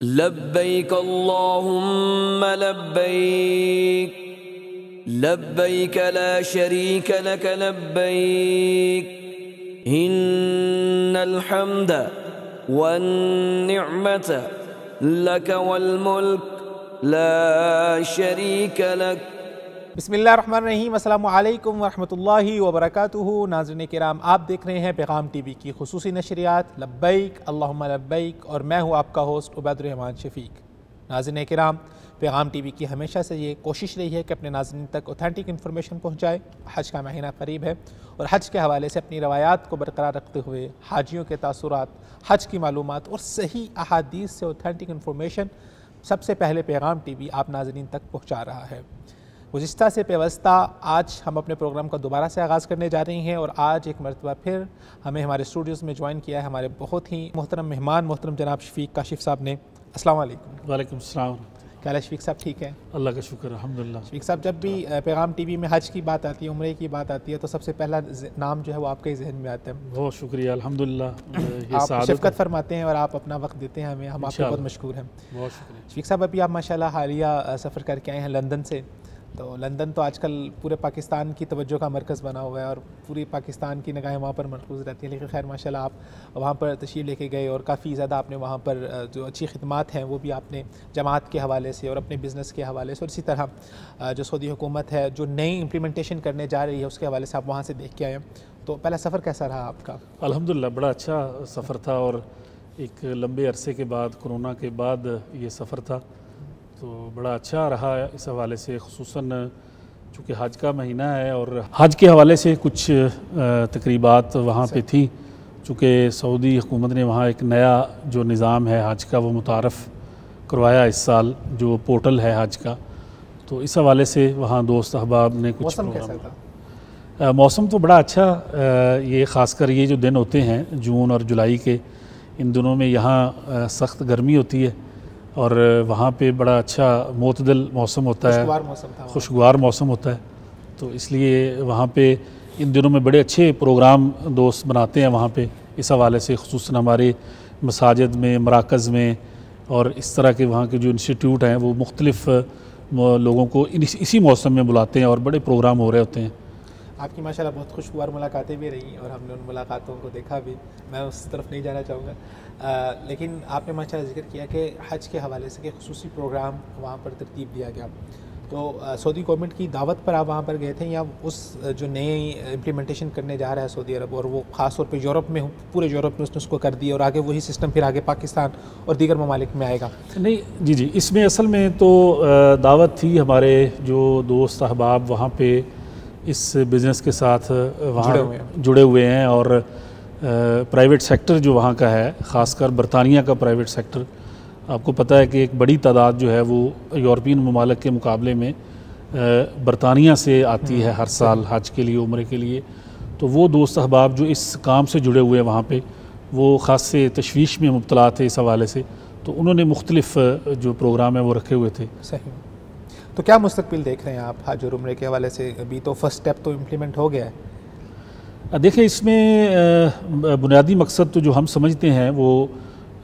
लब्बैक अल्लाहुम्मा लब्बैक लब्बैक ला शरीक लक लब्बैक इन्नल हम्द one निअमत luck वल मुल्क ला शरीक लक। बिस्मिल्लाहिर्रहमानिर्रहीम। अस्सलामु अलैकुम वरहमतुल्लाहि वबरकातुहू। नाज़रीन किराम, आप देख रहे हैं पैगाम टीवी की खुसूसी नशरियात लब्बैक अल्लाहुम्मा लब्बैक और मैं हूँ आपका होस्ट उबैदुर्रहमान शफीक। नाज़रीन किराम, पैगाम टीवी की हमेशा से ये कोशिश रही है कि अपने नाज़रीन तक ऑथेंटिक इन्फॉर्मेशन पहुँचाए। हज का महीना करीब है और हज के हवाले से अपनी रवायात को बरकरार रखते हुए हाजियों के तासुरात, हज की मालूमात और सही अहादीस से ऑथेंटिक इन्फॉर्मेशन सबसे पहले पैगाम टीवी आप नाज़रीन तक पहुँचा रहा है। गुज़िश्ता से पेवस्ता आज हम अपने प्रोग्राम का दोबारा से आगाज़ करने जा रही हैं और आज एक मरतबा फिर हमें हमारे स्टूडियोज़ में ज्वाइन किया है हमारे बहुत ही मोहतरम मेहमान मोहतरम जनाब शफीक काशिफ साहब ने। अस्सलाम वालेकुम। वालेकुम सलाम। क्या हाल है शफीक साहब, ठीक है? अल्लाह का शुक्र, अल्हम्दुलिल्लाह। शफीक साहब, जब भी पैगाम टीवी में हज की बात आती है, उम्रे की बात आती है, तो सबसे पहला नाम जो है वो आपके ही जहन में आता है। बहुत शुक्रिया, अल्हम्दुलिल्लाह। आप शफ़क़त फरमाते हैं और आप अपना वक्त देते हैं हमें, हम आपके बहुत मशकूर हैं। बहुत शुक्रिया शफीक साहब। अभी आप माशाल्लाह हालिया सफ़र करके आए हैं लंदन से। तो लंदन तो आजकल पूरे पाकिस्तान की तवज्जो का मरकज़ बना हुआ है और पूरी पाकिस्तान की निगाहें वहाँ पर मरकूज़ रहती हैं। लेकिन खैर माशाल्लाह आप वहाँ पर तशरीफ़ लेके गए और काफ़ी ज़्यादा आपने वहाँ पर जो अच्छी खिदमात हैं वो भी आपने जमात के हवाले से और अपने बिज़नेस के हवाले से और इसी तरह जो सऊदी हुकूमत है जो नई इम्प्लीमेंटेशन करने जा रही है उसके हवाले से आप वहाँ से देख के आए हैं। तो पहला सफ़र कैसा रहा आपका? अल्हम्दुलिल्लाह बड़ा अच्छा सफ़र था और एक लंबे अरसे के बाद, कोरोना के बाद ये सफ़र था, तो बड़ा अच्छा रहा इस हवाले से। खुसूसन चूँकि हज का महीना है और हज के हवाले से कुछ तकरीबात वहाँ पे थी। चूँकि सऊदी हुकूमत ने वहाँ एक नया जो निज़ाम है हज का वो मुतारफ़ करवाया इस साल, जो पोर्टल है हज का, तो इस हवाले से वहाँ दोस्त अहबाब ने कुछ मौसम कैसा था? मौसम तो बड़ा अच्छा। ये ख़ासकर ये जो दिन होते हैं जून और जुलाई के, इन दिनों में यहाँ सख्त गर्मी होती है और वहाँ पे बड़ा अच्छा मोतदल मौसम होता है, खुशगवार मौसम होता है। तो इसलिए वहाँ पे इन दिनों में बड़े अच्छे प्रोग्राम दोस्त बनाते हैं वहाँ पे इस हवाले से, खुसूसन हमारे मसाजिद में, मराकज़ में और इस तरह के वहाँ के जो इंस्टीट्यूट हैं वो मुख्तलिफ़ लोगों को इसी मौसम में बुलाते हैं और बड़े प्रोग्राम हो रहे होते हैं। आपकी माशाल्लाह बहुत खुशगवार मुलाकातें भी रही और हमने उन मुलाकातों को देखा भी, मैं उस तरफ नहीं जाना चाहूँगा। लेकिन आपने माशाल्लाह जिक्र किया कि हज के हवाले से कि खुसूसी प्रोग्राम वहाँ पर तरतीब दिया गया, तो सऊदी गवर्नमेंट की दावत पर आप वहाँ पर गए थे या उस जो नई इम्प्लीमेंटेशन करने जा रहा है सऊदी अरब और वो ख़ास तौर पर यूरोप में, पूरे यूरोप में उसने उसको कर दिया और आगे वही सिस्टम फिर आगे पाकिस्तान और दीगर ममालिक में आएगा? नहीं जी जी, इसमें असल में तो दावत थी, हमारे जो दोस्त अहबाब वहाँ पर इस बिज़नेस के साथ वहाँ जुड़े हुए हैं और प्राइवेट सेक्टर जो वहाँ का है, ख़ासकर बरतानिया का प्राइवेट सेक्टर, आपको पता है कि एक बड़ी तादाद जो है वो यूरोपियन ममालिक के मुकाबले में बरतानिया से आती है हर साल हज के लिए, उम्रे के लिए। तो वो दोस्त अहबाब जो इस काम से जुड़े हुए हैं वहाँ पे, वो ख़ास से तशवीश में मुब्तला थे इस हवाले से, तो उन्होंने मुख्तलिफ़ जो प्रोग्राम है वो रखे हुए थे। सही। तो क्या मुस्तकबिल देख रहे हैं आप हज और उम्रे के हवाले से? अभी तो फर्स्ट स्टेप तो इम्प्लीमेंट हो गया है। देखिए, इसमें बुनियादी मकसद तो जो हम समझते हैं वो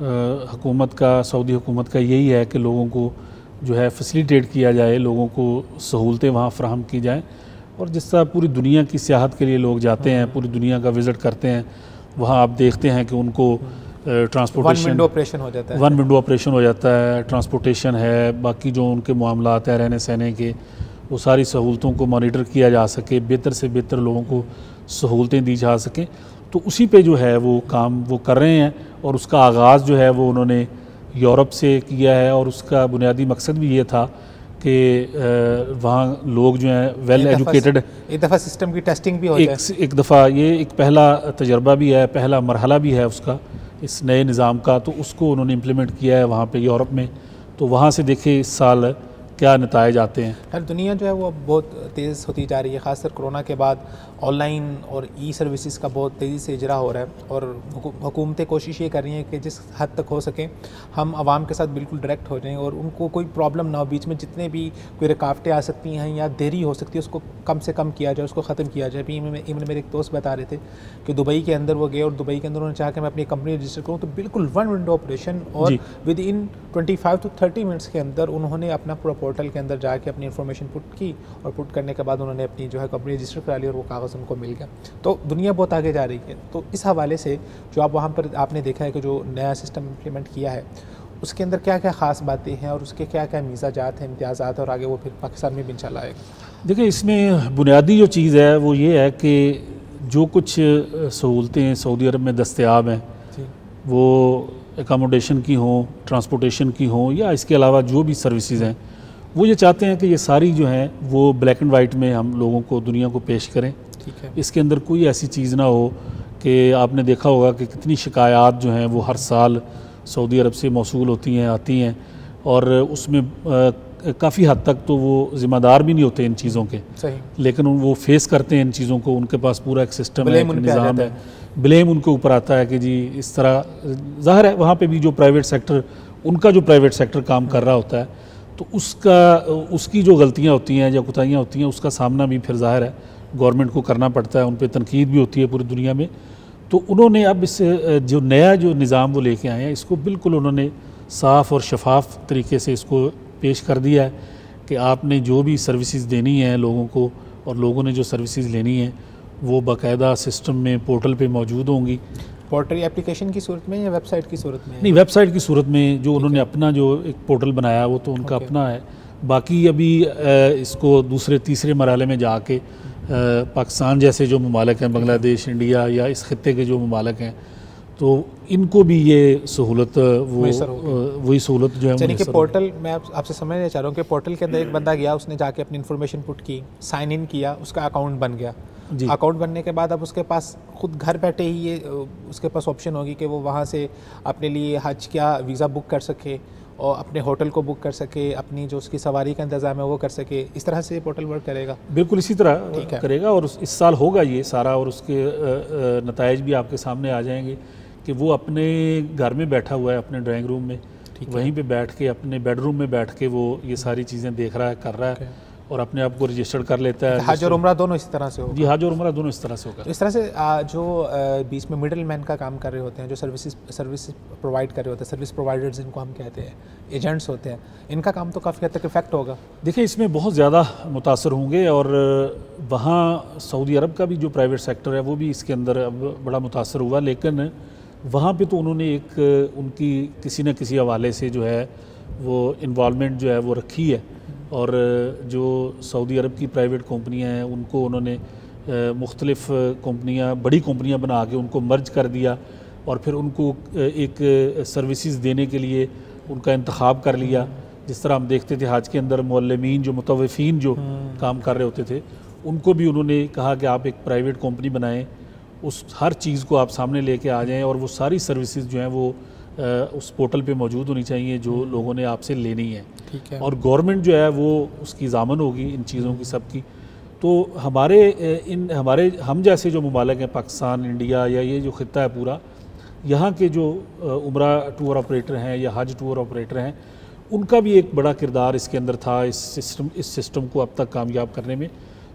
हुकूमत का, सऊदी हुकूमत का यही है कि लोगों को जो है फैसिलिटेट किया जाए, लोगों को सहूलतें वहाँ फ्राहम की जाएँ। और जिस तरह पूरी दुनिया की सियाहत के लिए लोग जाते हैं, पूरी दुनिया का विज़िट करते हैं, वहाँ आप देखते हैं कि उनको ट्रांसपोर्टेशन, वन विंडो ऑपरेशन हो जाता है, ट्रांसपोर्टेशन है, बाकी जो उनके मामलात हैं रहने सहने के, वो सारी सहूलतों को मॉनिटर किया जा सके, बेहतर से बेहतर लोगों को सहूलतें दी जा सकें। तो उसी पे जो है वो काम वो कर रहे हैं और उसका आगाज़ जो है वो उन्होंने यूरोप से किया है और उसका बुनियादी मकसद भी ये था कि वहाँ लोग जो हैं वेल एजुकेटेड, एक दफ़ा सिस्टम की टेस्टिंग भी हो जाए, एक दफ़ा ये एक पहला तजर्बा भी है, पहला मरहला भी है उसका इस नए निज़ाम का, तो उसको उन्होंने इम्प्लीमेंट किया है वहाँ पे यूरोप में। तो वहाँ से देखे इस साल क्या नताइज आते हैं। हर दुनिया जो है वो बहुत तेज़ होती जा रही है, ख़ासकर कोरोना के बाद ऑनलाइन और ई सर्विसेज का बहुत तेज़ी से इजरा हो रहा है, और हुकूमतें कोशिश ये कर रही हैं कि जिस हद तक हो सके हम आवाम के साथ बिल्कुल डायरेक्ट हो जाएं और उनको कोई प्रॉब्लम ना हो, बीच में जितने भी कोई रुकावटें आ सकती हैं या देरी हो सकती है उसको कम से कम किया जाए, उसको ख़त्म किया जाए। अभी मेरे एक दोस्त बता रहे थे कि दुबई के अंदर वो गए और दुबई के अंदर उन्होंने चाहा कि मैं अपनी कंपनी रजिस्टर करूँ, तो बिल्कुल 1 विंडो ऑपरेशन और विद इन 25 to 30 मिनट्स के अंदर उन्होंने अपना पूरा पोर्टल के अंदर जाके अपनी इन्फॉर्मेशन पुट की, और पुट करने के बाद उन्होंने अपनी जो है कंपनी रजिस्टर करा ली और वो कागज़ उनको मिल गया। तो दुनिया बहुत आगे जा रही है। तो इस हवाले से जो आप वहाँ पर आपने देखा है कि जो नया सिस्टम इम्प्लीमेंट किया है उसके अंदर क्या क्या ख़ास बातें हैं और उसके क्या क्या मीज़ाजात हैं, इम्तियाज़ात, और आगे वो फिर पाकिस्तान में भी इंशाल्लाह आएगा। देखिए, इसमें बुनियादी जो चीज़ है वो ये है कि जो कुछ सहूलतें सऊदी अरब में दस्तयाब हैं, वो एकोमोडेशन की हों, ट्रांसपोर्टेशन की हों, या इसके अलावा जो भी सर्विसेज हैं, वो ये चाहते हैं कि ये सारी जो हैं वो ब्लैक एंड वाइट में हम लोगों को, दुनिया को पेश करें। ठीक है। इसके अंदर कोई ऐसी चीज़ ना हो कि आपने देखा होगा कि कितनी शिकायत जो हैं वो हर साल सऊदी अरब से मौसूल होती हैं, आती हैं, और उसमें काफ़ी हद तक तो वो ज़िम्मेदार भी नहीं होते इन चीज़ों के। सही। लेकिन वो फेस करते हैं इन चीज़ों को, उनके पास पूरा एक सिस्टम है, निज़ाम है, ब्लेम उनके ऊपर आता है कि जी इस तरह। ज़ाहिर है वहाँ पे भी जो प्राइवेट सेक्टर, उनका जो प्राइवेट सेक्टर काम कर रहा होता है, तो उसकी जो गलतियाँ होती हैं या कोताहियाँ होती हैं, उसका सामना भी फिर ज़ाहिर है गवर्नमेंट को करना पड़ता है, उन पर तनकीद भी होती है पूरी दुनिया में। तो उन्होंने अब इस जो नया जो निज़ाम वो लेके आए हैं, इसको बिल्कुल उन्होंने साफ़ और शफाफ तरीके से इसको पेश कर दिया है कि आपने जो भी सर्विसेज देनी है लोगों को, और लोगों ने जो सर्विसेज लेनी है वो बाकायदा सिस्टम में, पोर्टल पे मौजूद होंगी। पोर्टल एप्लीकेशन की सूरत में या वेबसाइट की सूरत में? नहीं, वेबसाइट की सूरत में। जो उन्होंने अपना जो एक पोर्टल बनाया वो तो उनका अपना है। बाकी अभी इसको दूसरे तीसरे मरहले में जाके पाकिस्तान जैसे जो ममालिक हैं, बांग्लादेश, इंडिया या इस खत्ते के जो ममालिक हैं, तो इनको भी ये सहूलत वही सहूलत जो है। यानी कि पोर्टल, मैं आपसे समझना चाह रहा हूँ कि पोर्टल के अंदर एक बंदा गया, उसने जाके अपनी इन्फॉर्मेशन पुट की, साइन इन किया, उसका अकाउंट बन गया। अकाउंट बनने के बाद अब उसके पास खुद घर बैठे ही ये उसके पास ऑप्शन होगी कि वो वहाँ से अपने लिए हज क्या वीज़ा बुक कर सके और अपने होटल को बुक कर सके, अपनी जो उसकी सवारी का इंतज़ाम है वो कर सके। इस तरह से पोर्टल वर्क करेगा? बिल्कुल इसी तरह करेगा, और इस साल होगा ये सारा, और उसके नताइज भी आपके सामने आ जाएंगे कि वो अपने घर में बैठा हुआ है, अपने ड्राइंग रूम में, वहीं पे बैठ के, अपने बेडरूम में बैठ के वो ये सारी चीज़ें देख रहा है, कर रहा है, और अपने आप को रजिस्टर कर लेता है। हज और उम्रा दोनों इस तरह से होगा? जी, हज और उम्रा दोनों इस तरह से होगा। इस तरह से जो बीच में मिडिल मैन का काम कर रहे होते हैं, जो सर्विस प्रोवाइड कर रहे होते हैं, सर्विस प्रोवाइडर्स जिनको हम कहते हैं, एजेंट्स होते हैं, इनका काम तो काफ़ी हद तक इफेक्ट होगा। देखिए, इसमें बहुत ज़्यादा मुतासर होंगे, और वहाँ सऊदी अरब का भी जो प्राइवेट सेक्टर है वो भी इसके अंदर अब बड़ा मुतासर हुआ। लेकिन वहाँ पे तो उन्होंने एक उनकी किसी न किसी हवाले से जो है वो इन्वॉल्वमेंट जो है वो रखी है, और जो सऊदी अरब की प्राइवेट कंपनियां हैं उनको उन्होंने मुख्तलिफ कंपनियां, बड़ी कंपनियां बना के उनको मर्ज कर दिया, और फिर उनको एक सर्विसेज देने के लिए उनका इंतखाब कर लिया। जिस तरह हम देखते थे हज के अंदर मुअल्लिमीन, जो मुतव्विफ़ीन जो काम कर रहे होते थे, उनको भी उन्होंने कहा कि आप एक प्राइवेट कंपनी बनाएं, उस हर चीज़ को आप सामने लेके आ जाएं, और वो सारी सर्विसेज जो हैं वो उस पोर्टल पे मौजूद होनी चाहिए जो लोगों ने आपसे लेनी है। ठीक है। और गवर्नमेंट जो है वो उसकी ज़ामन होगी इन चीज़ों की सब की। तो हमारे हम जैसे जो ममालिक हैं, पाकिस्तान, इंडिया या ये जो खित्ता है पूरा, यहाँ के जो उम्रा टूर ऑपरेटर हैं या हज टूर ऑपरेटर हैं, उनका भी एक बड़ा किरदार इसके अंदर था इस सिस्टम को अब तक कामयाब करने में।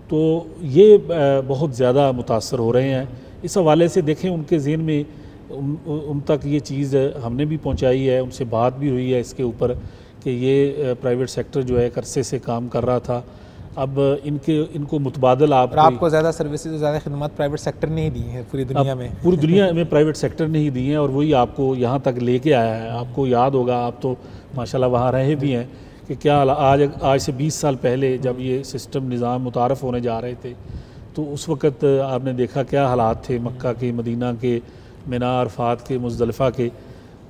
तो ये बहुत ज़्यादा मुतासर हो रहे हैं। इस हवाले से देखें, उनके ज़हन में उन तक ये चीज़ हमने भी पहुंचाई है, उनसे बात भी हुई है इसके ऊपर कि ये प्राइवेट सेक्टर जो है अरसे से काम कर रहा था, अब इनको मुतबादल आपको ज़्यादा सर्विसेज, ज़्यादा खिदमत प्राइवेट सेक्टर ने ही दी है पूरी दुनिया में। पूरी दुनिया में प्राइवेट सेक्टर ने ही दी हैं, और वही आपको यहाँ तक लेके आया है। आपको याद होगा, आप तो माशाल्लाह वहाँ रहे भी हैं, कि क्या आज से 20 साल पहले जब ये सिस्टम निज़ाम मुतारफ़ होने जा रहे थे, तो उस वक़्त आपने देखा क्या हालात थे मक्का के, मदीना के, मिना, अरफात के, मुज़दलिफ़ा के।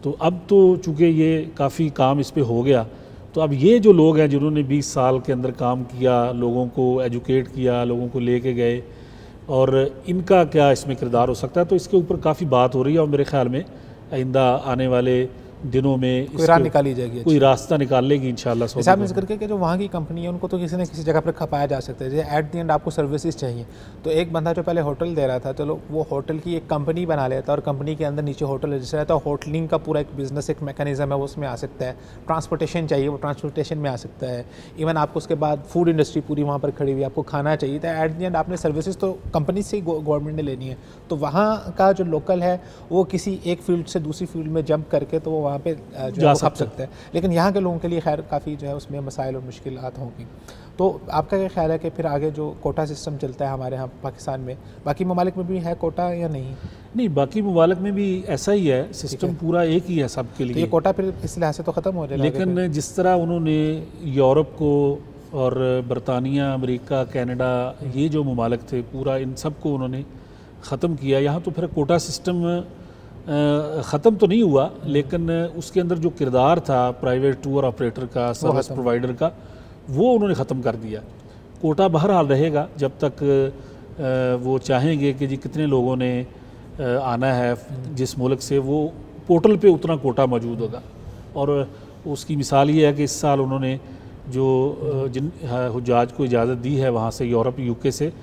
तो अब तो चूँकि ये काफ़ी काम इस पे हो गया, तो अब ये जो लोग हैं जिन्होंने 20 साल के अंदर काम किया, लोगों को एजुकेट किया, लोगों को लेके गए, और इनका क्या इसमें किरदार हो सकता है, तो इसके ऊपर काफ़ी बात हो रही है। और मेरे ख़्याल में आइंदा आने वाले दिनों में कोई राह निकाली जाएगी, कोई रास्ता निकाल लेगी इंशाल्लाह। जैसे आपने जिक्र किया कि जो वहाँ की कंपनी है उनको तो किसी न किसी जगह पर खपाया जा सकता है। जैसे एट द एंड आपको सर्विसेज चाहिए, तो एक बंदा जो पहले होटल दे रहा था, चलो वो होटल की एक कंपनी बना लेता है और कंपनी के अंदर नीचे होटल रजिस्टर है, तो होटलिंग का पूरा एक बिजनेस, एक मैकेनिज्म है, वो उसमें आ सकता है। ट्रांसपोर्टेशन चाहिए, वो ट्रांसपोर्टेशन में आ सकता है। इवन आपको उसके बाद फूड इंडस्ट्री पूरी वहाँ पर खड़ी हुई, आपको खाना चाहिए, तो एट द एंड आपने सर्विसेज तो कंपनी से ही गवर्नमेंट ने लेनी है। तो वहाँ का जो लोकल है वो किसी एक फील्ड से दूसरी फील्ड में जंप करके तो वो वहाँ पे जो है खप सकता है। लेकिन यहाँ के लोगों के लिए खैर काफ़ी जो है उसमें मसाइल और मुश्किलात होंगी। तो आपका क्या ख्याल है कि फिर आगे जो कोटा सिस्टम चलता है हमारे यहाँ पाकिस्तान में, बाकी ममालिक में भी है कोटा या नहीं? नहीं, बाकी ममालिक में भी ऐसा ही है, सिस्टम पूरा एक ही है सबके लिए। तो ये कोटा फिर इस लिहाज से तो ख़त्म हो जाएगा। लेकिन जिस तरह उन्होंने यूरोप को और बरतानिया, अमेरिका, कनाडा, ये जो ममालिक थे पूरा इन सब को उन्होंने ख़त्म किया। यहाँ तो फिर कोटा सिस्टम ख़त्म तो नहीं हुआ, लेकिन उसके अंदर जो किरदार था प्राइवेट टूर ऑपरेटर का, सर्विस प्रोवाइडर का, वो उन्होंने ख़त्म कर दिया। कोटा बहरहाल रहेगा जब तक वो चाहेंगे कि जी कितने लोगों ने आना है जिस मुल्क से, वो पोर्टल पे उतना कोटा मौजूद होगा। और उसकी मिसाल ये है कि इस साल उन्होंने जो जिन हुज्जाज को इजाज़त दी है वहाँ से, यूरोप, यूके से,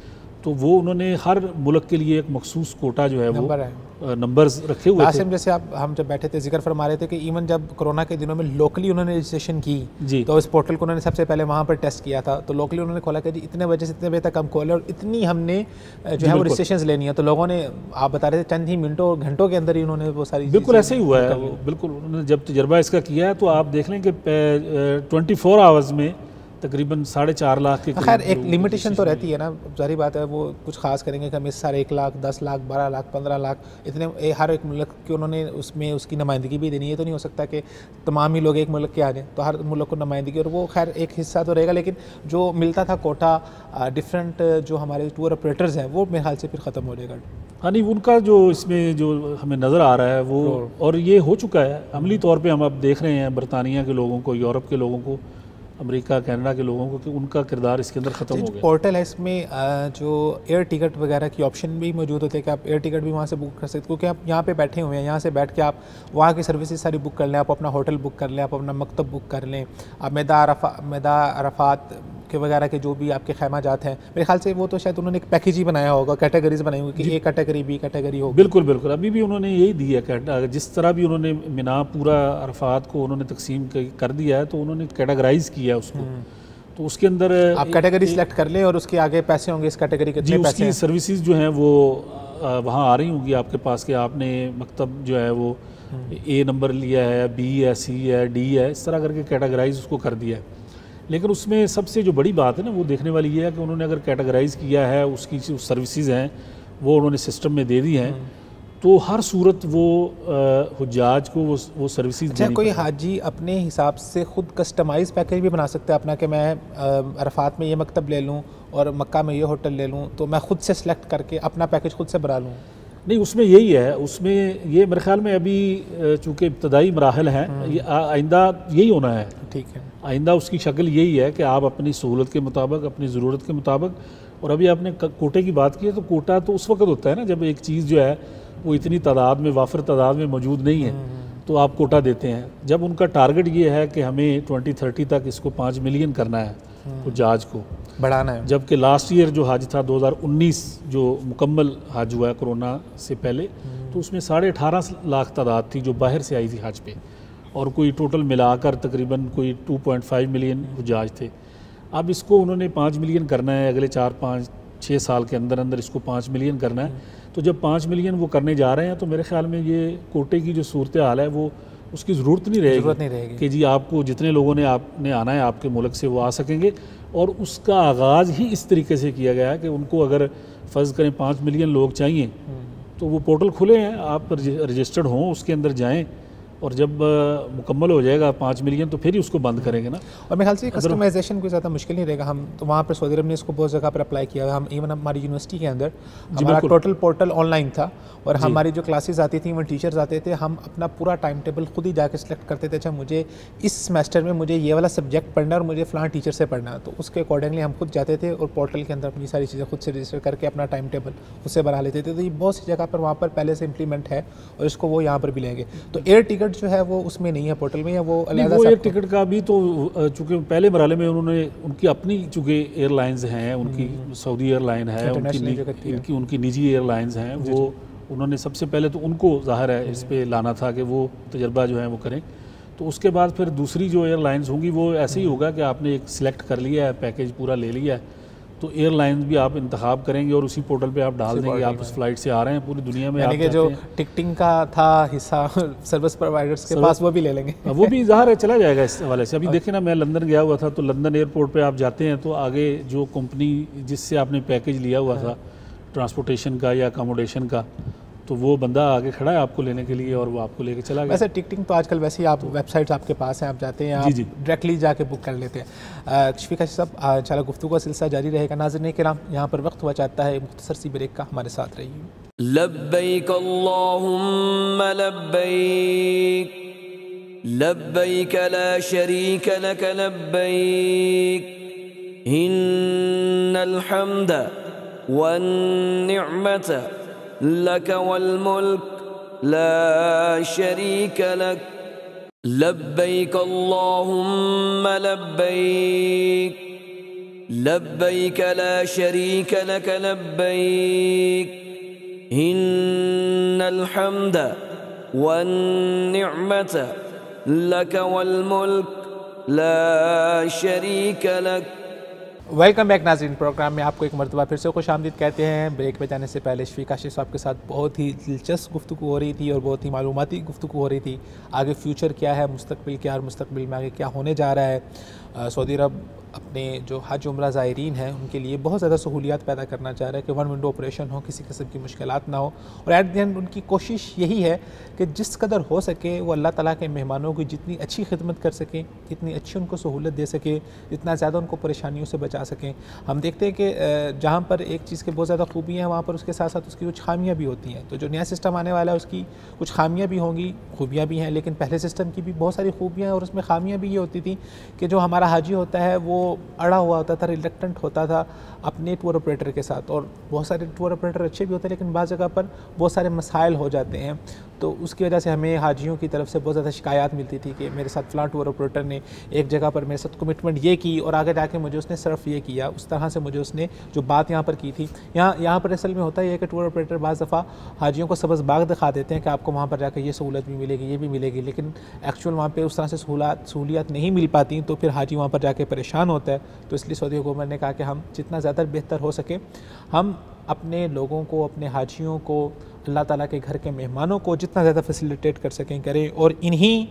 तो वो उन्होंने हर मुल्क के लिए एक मखसूस कोटा जो है वो नंबर्स रखे हुए थे। जैसे हम जब बैठे थे जिक्र फरमा रहे थे कि इवन जब कोरोना के दिनों में लोकली उन्होंने रजिस्ट्रेशन की, तो इस पोर्टल को उन्होंने सबसे पहले वहाँ पर टेस्ट किया था। तो लोकली उन्होंने खोला कि जी इतने बजे से इतने बजे तक हम खोले और इतनी हमने जो है वो रजिस्ट्रेशन लेनी है। तो लोगों ने, आप बता रहे थे, चंद ही मिनटों घंटों के अंदर ही उन्होंने वो सारी, बिल्कुल ऐसे ही हुआ है। बिल्कुल उन्होंने जब तजर्बा इसका किया है तो आप देख लें कि 24 आवर्स में तकरीबन 4.5 लाख के। खैर एक लिमिटेशन तो रहती है ना, जारी बात है, वो कुछ खास करेंगे कि हम इस सारे 1 लाख, 10 लाख, 12 लाख, 15 लाख, इतने हर एक मुल्क के उन्होंने उसमें उसकी नुमाइंदगी भी देनी है। तो नहीं हो सकता कि तमाम ही लोग एक मुल्क के आ जाएँ, तो हर मुल्क को नुमाइंदगी, और वो खैर एक हिस्सा तो रहेगा। लेकिन जो मिलता था कोटा डिफरेंट जो हमारे टूर ऑपरेटर्स हैं, वो मेरे ख्याल से फिर ख़त्म हो जाएगा। हाँ नहीं, उनका जो इसमें जो हमें नज़र आ रहा है वो, और ये हो चुका है अमली तौर पे। हम अब देख रहे हैं बरतानिया के लोगों को, यूरोप के लोगों को, अमेरिका, कनाडा के लोगों को, कि उनका किरदार इसके अंदर ख़त्म हो गया। पोर्टल है, इसमें जो एयर टिकट वगैरह की ऑप्शन भी मौजूद होते हैं कि आप एयर टिकट भी वहाँ से बुक कर सकते, क्योंकि आप यहाँ पे बैठे हुए हैं, यहाँ से बैठ के आप वहाँ की सर्विसेज सारी बुक कर लें, आप अपना होटल बुक कर लें, आप अपना मकतब बुक कर लें, आप मैदा अरफात के वगैरह के जो भी आपके खैमा जात हैं, मेरे ख्याल से वो तो शायद उन्होंने एक पैकेज ही बनाया होगा, कैटेगरीज बनाई होगी कि ए कैटेगरी, बी कैटेगरी होगी। बिल्कुल बिल्कुल, अभी भी उन्होंने यही दी है। जिस तरह भी उन्होंने मिना पूरा अरफात को उन्होंने तकसीम कर दिया है, तो उन्होंने कैटेगराइज किया उसको। तो उसके अंदर आप कैटेगरी सिलेक्ट कर लें और उसके आगे पैसे होंगे, इस कैटेगरी के उसकी सर्विसेज जो हैं वो वहाँ आ रही होंगी आपके पास, कि आपने मकतब जो है वो ए नंबर लिया है, बी है, सी है, डी है, इस तरह करके कैटेगराइज उसको कर दिया है। लेकिन उसमें सबसे जो बड़ी बात है ना, वो देखने वाली ये है कि उन्होंने अगर कैटेगराइज किया है, उसकी जो सर्विसेज हैं वो उन्होंने सिस्टम में दे दी हैं, तो हर सूरत वो हुज्जाज को वो सर्विसेज। अच्छा, कोई हाजी अपने हिसाब से खुद कस्टमाइज पैकेज भी बना सकता है अपना, कि मैं अरफात में ये मकतब ले लूँ और मक्का में ये होटल ले लूँ, तो मैं खुद से सिलेक्ट करके अपना पैकेज खुद से बना लूँ? नहीं, उसमें यही है, उसमें ये मेरे ख्याल में अभी चूँकि इब्तदाई मराहल हैं, ये आइंदा यही होना है। ठीक है, आइंदा उसकी शक्ल यही है कि आप अपनी सहूलत के मुताबिक, अपनी ज़रूरत के मुताबिक। और अभी आपने कोटे की बात की है, तो कोटा तो उस वक्त होता है ना जब एक चीज़ जो है वो इतनी तादाद में, वाफिर तादाद में मौजूद नहीं है, तो आप कोटा देते हैं। जब उनका टारगेट ये है कि हमें 2030 तक इसको 5 मिलियन करना है हुज्जाज को बढ़ाना है, जबकि लास्ट ईयर जो हज था 2019 जो मुकम्मल हज हुआ है कोरोना से पहले, तो उसमें 18.5 लाख तादाद थी जो बाहर से आई थी हज पे, और कोई टोटल मिलाकर तकरीबन कोई 2.5 मिलियन हुज्जाज थे। अब इसको उन्होंने 5 मिलियन करना है, अगले 4-5-6 साल के अंदर अंदर इसको 5 मिलियन करना है। तो जब 5 मिलियन वो करने जा रहे हैं, तो मेरे ख्याल में ये कोटे की जो सूरत हाल है वो उसकी ज़रूरत नहीं रहेगी कि जी आपको जितने लोगों ने आपने आना है आपके मुल्क से वो आ सकेंगे। और उसका आगाज़ ही इस तरीके से किया गया है कि उनको अगर फ़र्ज़ करें 5 मिलियन लोग चाहिए, तो वो पोर्टल खुले हैं, आप रजिस्टर्ड हों, उसके अंदर जाएँ, और जब मुकम्मल हो जाएगा 5 मिलियन तो फिर ही उसको बंद करेंगे ना। और मेरे ख्याल से कस्टमाइजेशन कोई ज़्यादा मुश्किल नहीं रहेगा। हम तो वहाँ पर सऊदी अरब ने इसको बहुत जगह पर अप्लाई किया। हम इवन हमारी यूनिवर्सिटी के अंदर हमारा टोटल पोर्टल ऑनलाइन था, और हमारी जो क्लासेस आती थी, वो टीचर्स आते थे, हम अपना पूरा टाइम टेबल खुद ही जाकर सिलेक्ट करते थे। अच्छा, मुझे इस सेमेस्टर में मुझे ये वाला सब्जेक्ट पढ़ना है और मुझे फ़लाँ टीचर से पढ़ना है, तो उसके अकॉर्डिंगली हम खुद जाते थे और पोर्टल के अंदर अपनी सारी चीज़ें खुद से रजिस्टर करके अपना टाइम टेबल उससे बना लेते थे। तो ये बहुत सी जगह पर वहाँ पर पहले से इंप्लीमेंट है, और इसको वो यहाँ पर भी लेंगे। तो एयर टिकट टिकट जो है वो उसमें नहीं है पोर्टल में, या वो अलग वो एयर टिकट का भी तो चूँकि पहले मरहले में उन्होंने उनकी अपनी चूँकि एयरलाइंस हैं, उनकी सऊदी एयरलाइन है, उनकी निजी एयरलाइंस हैं, वो उन्होंने सबसे पहले तो उनको ज़ाहिर है इस पे लाना था कि वो तजर्बा जो है वो करें। तो उसके बाद फिर दूसरी जो एयरलाइंस होंगी वो ऐसे ही होगा कि आपने एक सिलेक्ट कर लिया है, पैकेज पूरा ले लिया है, तो एयरलाइंस भी आप इंतखाब करेंगे और उसी पोर्टल पे आप डाल देंगे आप उस फ्लाइट से आ रहे हैं पूरी दुनिया में। यानी कि जो टिकटिंग का था हिस्सा सर्विस प्रोवाइडर्स के पास वो भी ले लेंगे, वो भी ज़ाहिर है चला जाएगा इस हवाले से। अभी देखें ना, मैं लंदन गया हुआ था, तो लंदन एयरपोर्ट पे आप जाते हैं तो आगे जो कंपनी जिससे आपने पैकेज लिया हुआ था ट्रांसपोर्टेशन का या अकोमोडेशन का, तो वो बंदा आगे खड़ा है आपको लेने के लिए और वो आपको लेके चला गया। वैसे टिकटिंग तो आजकल वैसे ही आप वेबसाइट्स आपके पास हैं, आप जाते हैं, आप डायरेक्टली जाके बुक कर लेते हैं। शफीक काशिफ साहब, इंशाल्लाह गुफ्तगू का सिलसिला जारी रहेगा। नाज़रीन किराम, यहाँ पर वक्त हुआ चाहता है मुख्तसर सी ब्रेक का, हमारे साथ रहिए। लब्बैक अल्लाहुम्मा लब्बैक, लब्बैक ला शरीक लक लब्बैक, इन्नल हम्द वन निअमत लक वल मुल्क ला शरीक लक, लब्बैक अल्लाहुम्मा लब्बैक, लब्बैक ला शरीक लक लब्बैक, इन्नल हम्द वन निअमत लक वल मुल्क ला शरीक लक। वेलकम बैक नाज़रीन, प्रोग्राम में आपको एक मरतबा फिर से खुशामदीद कहते हैं। ब्रेक पे जाने से पहले शफीक काशिफ साहब के साथ बहुत ही दिलचस्प गुफ्तगू हो रही थी और बहुत ही मालूमाती गुफ्तगू हो रही थी। आगे फ्यूचर क्या है, मुस्तकबिल क्या है और मुस्तकबिल में आगे क्या होने जा रहा है। सऊदी अरब अपने जो हज उम्रा ज़ायरीन हैं उनके लिए बहुत ज़्यादा सहूलियात पैदा करना चाह रहा है कि वन विंडो ऑपरेशन हो, किसी किस्म की मुश्किलात ना हो, और एट द एंड उनकी कोशिश यही है कि जिस कदर हो सके वो अल्लाह ताला के मेहमानों की जितनी अच्छी खिदमत कर सकें, जितनी अच्छी उनको सहूलत दे सके, जितना ज़्यादा उनको परेशानियों से बचा सकें। हम देखते हैं कि जहाँ पर एक चीज़ के बहुत ज़्यादा खूबियाँ हैं वहाँ पर उसके साथ साथ उसकी कुछ खामियाँ भी होती हैं। तो जो नया सिस्टम आने वाला है उसकी कुछ खामियाँ भी होंगी, खूबियाँ भी हैं, लेकिन पहले सिस्टम की भी बहुत सारी खूबियाँ और उसमें खामियाँ भी ये होती थी कि जो हमारा हाजी होता है वो अड़ा हुआ होता था, रिलक्टेंट होता था अपने टूर ऑपरेटर के साथ। और बहुत सारे टूर ऑपरेटर अच्छे भी होते हैं लेकिन बाज़ जगह पर बहुत सारे मसाइल हो जाते हैं, तो उसकी वजह से हमें हाजियों की तरफ से बहुत ज़्यादा शिकायत मिलती थी कि मेरे साथ फ़लाँ टूर ऑपरेटर ने एक जगह पर मेरे साथ कमिटमेंट ये की और आगे जाके मुझे उसने सिर्फ ये किया, उस तरह से मुझे उसने जो बात यहाँ पर की थी। यहाँ पर असल में होता है कि टूर ऑपरेटर बाज़ दफ़ा हाजियों को सब्ज़ बाग दिखा देते हैं कि आपको वहाँ पर जाकर ये सहूलत भी मिलेगी, ये भी मिलेगी, लेकिन एक्चुअल वहाँ पर उस तरह से सहूलियत नहीं मिल पाती, तो फिर हाजी वहाँ पर जाके परेशान होता है। तो इसलिए सऊदी हुकूमत ने कहा कि हम जितना ज़्यादा बेहतर हो सके हम अपने लोगों को, अपने हाजियों को, अल्लाह ताला के घर के मेहमानों को जितना ज़्यादा फैसिलिटेट कर सकें करें। और इन्हीं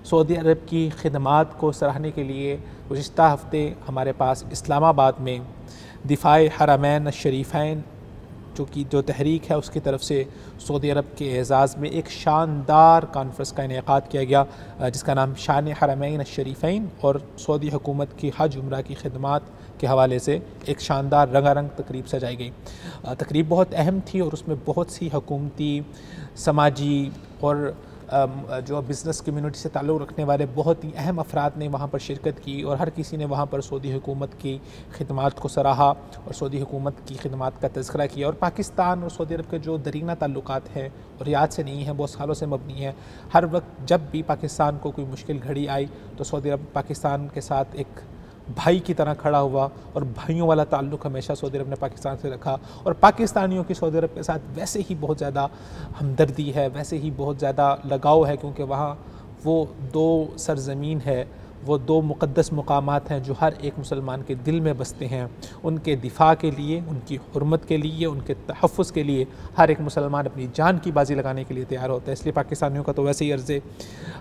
सऊदी अरब की खिदमात को सराहने के लिए गुज़िश्ता हफ़्ते हमारे पास इस्लामाबाद में दिफ़ाए हरमैन शरीफ़ैन जो तहरीक है उसकी तरफ से सऊदी अरब के एज़ाज़ में एक शानदार कॉन्फ्रेंस का इनेकाद किया गया जिसका नाम शान हरमैन शरीफ़ैन और सऊदी हुकूमत की हज उम्रा की खिदमात के हवाले से एक शानदार रंगारंग तकरीब सजाई गई। तकरीब बहुत अहम थी और उसमें बहुत सी हुकूमती, समाजी और जो बिज़नेस कम्युनिटी से ताल्लुक़ रखने वाले बहुत ही अहम अफराद ने वहाँ पर शिरकत की और हर किसी ने वहाँ पर सऊदी हुकूमत की खिदमात को सराहा और सऊदी हुकूमत की खिदमात का तज़किरा किया। और पाकिस्तान और सऊदी अरब के जो दरीना ताल्लुकात हैं और याद से नहीं हैं, बहुत सालों से मबनी है। हर वक्त जब भी पाकिस्तान को कोई मुश्किल घड़ी आई तो सऊदी अरब पाकिस्तान के साथ एक भाई की तरह खड़ा हुआ और भाइयों वाला ताल्लुक़ हमेशा सऊदी अरब ने पाकिस्तान से रखा। और पाकिस्तानियों की सऊदी अरब के साथ वैसे ही बहुत ज़्यादा हमदर्दी है, वैसे ही बहुत ज़्यादा लगाव है, क्योंकि वहाँ वो दो सरज़मीन है, वो दो मुक़द्दस मुकामात हैं जो हर एक मुसलमान के दिल में बसते हैं। उनके दिफा के लिए, उनकी हुर्मत के लिए, उनके तहफ़्फ़ुज़ के लिए हर एक मुसलमान अपनी जान की बाजी लगाने के लिए तैयार होता है। इसलिए पाकिस्तानियों का तो वैसे ही अर्ज़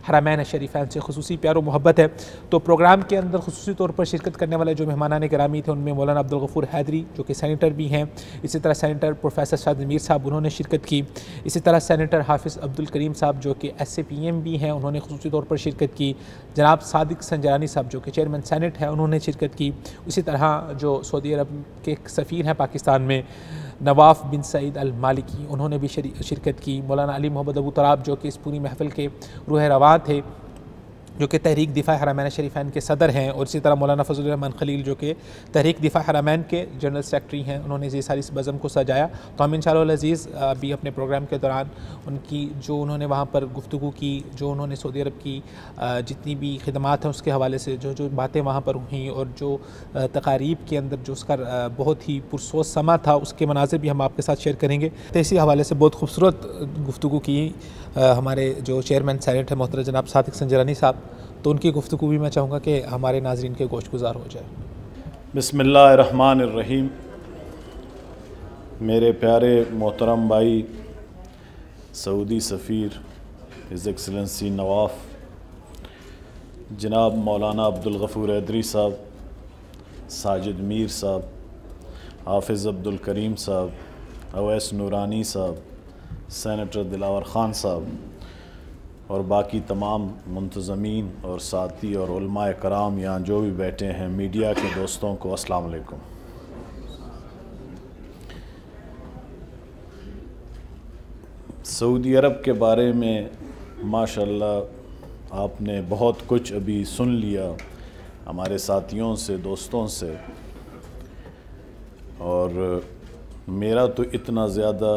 हरमैन शरीफ़ैन से ख़ुसूसी प्यार और मोहब्बत है। तो प्रोग्राम के अंदर ख़ुसूसी तौर पर शिरकत करने वाले जो मेहमानान गिरामी थे उनमें मौलाना अब्दुल गफ़ूर हैदरी जो कि सेनेटर भी हैं, इसी तरह सेनेटर प्रोफेसर शाद ज़मीर साहब उन्होंने शिरकत की, इसी तरह सेनेटर हाफिज़ अब्दुल करीम साहब जो कि SAPM भी हैं उन्होंने ख़ुसूसी तौर पर शिरकत की, जनाब सादिक संजरानी साहब जो कि चेयरमैन सेनेट है उन्होंने शिरकत की, इसी तरह जो सऊदी अरब के सफ़ीर हैं पाकिस्तान में नवाफ बिन सईद अल मालिकी उन्होंने भी शिरकत की, मौलाना अली मोहम्मद अबू तराब जो कि इस पूरी महफ़िल के रूह रवां थे जो कि तहरीक दिफा हरमैन शरीफैन के सदर हैं, और इसी तरह मौलाना फजलुर रहमान खलील जो कि तहरीक दिफा हरमैन के जनरल सेक्रेटरी हैं, उन्होंने ये सारी बज़म को सजाया। तो हम इंशाअल्लाह अज़ीज़ अभी अपने प्रोग्राम के दौरान उनकी जो उन्होंने वहाँ पर गुफ्तगू की, जो उन्होंने सऊदी अरब की जितनी भी खिदमात हैं उसके हवाले से जो जो बातें वहाँ पर हुई, और जो तकारीब के अंदर जो उसका बहुत ही पुरसोच समा था, उसके मनाज़िर भी हम आपके साथ शेयर करेंगे। तो इसी हवाले से बहुत खूबसूरत गुफ्तगू की हमारे जो चेयरमैन सेनेट है मोहतरम जनाब सादिक संजरानी साहब, तो उनकी गुफ्तगू भी मैं चाहूँगा कि हमारे नाज़रीन के गोश गुज़ार हो जाए। बिस्मिल्लाहिर्रहमानिर्रहीम। मेरे प्यारे मोहतरम भाई सऊदी सफ़ीर हिज़ एक्सलेंसी नवाफ़ जनाब मौलाना अब्दुल गफ़ूर हैदरी साहब, साजिद मीर साहब, हाफिज़ अब्दुल करीम साहब, अवैस नूरानी साहब, सेनेटर दिलावर ख़ान साहब और बाकी तमाम मुंतज़मीन और साथी और उलमाए कराम यहाँ जो भी बैठे हैं, मीडिया के दोस्तों को अस्सलाम वालेकुम। सऊदी अरब के बारे में माशाअल्लाह आपने बहुत कुछ अभी सुन लिया हमारे साथियों से, दोस्तों से, और मेरा तो इतना ज़्यादा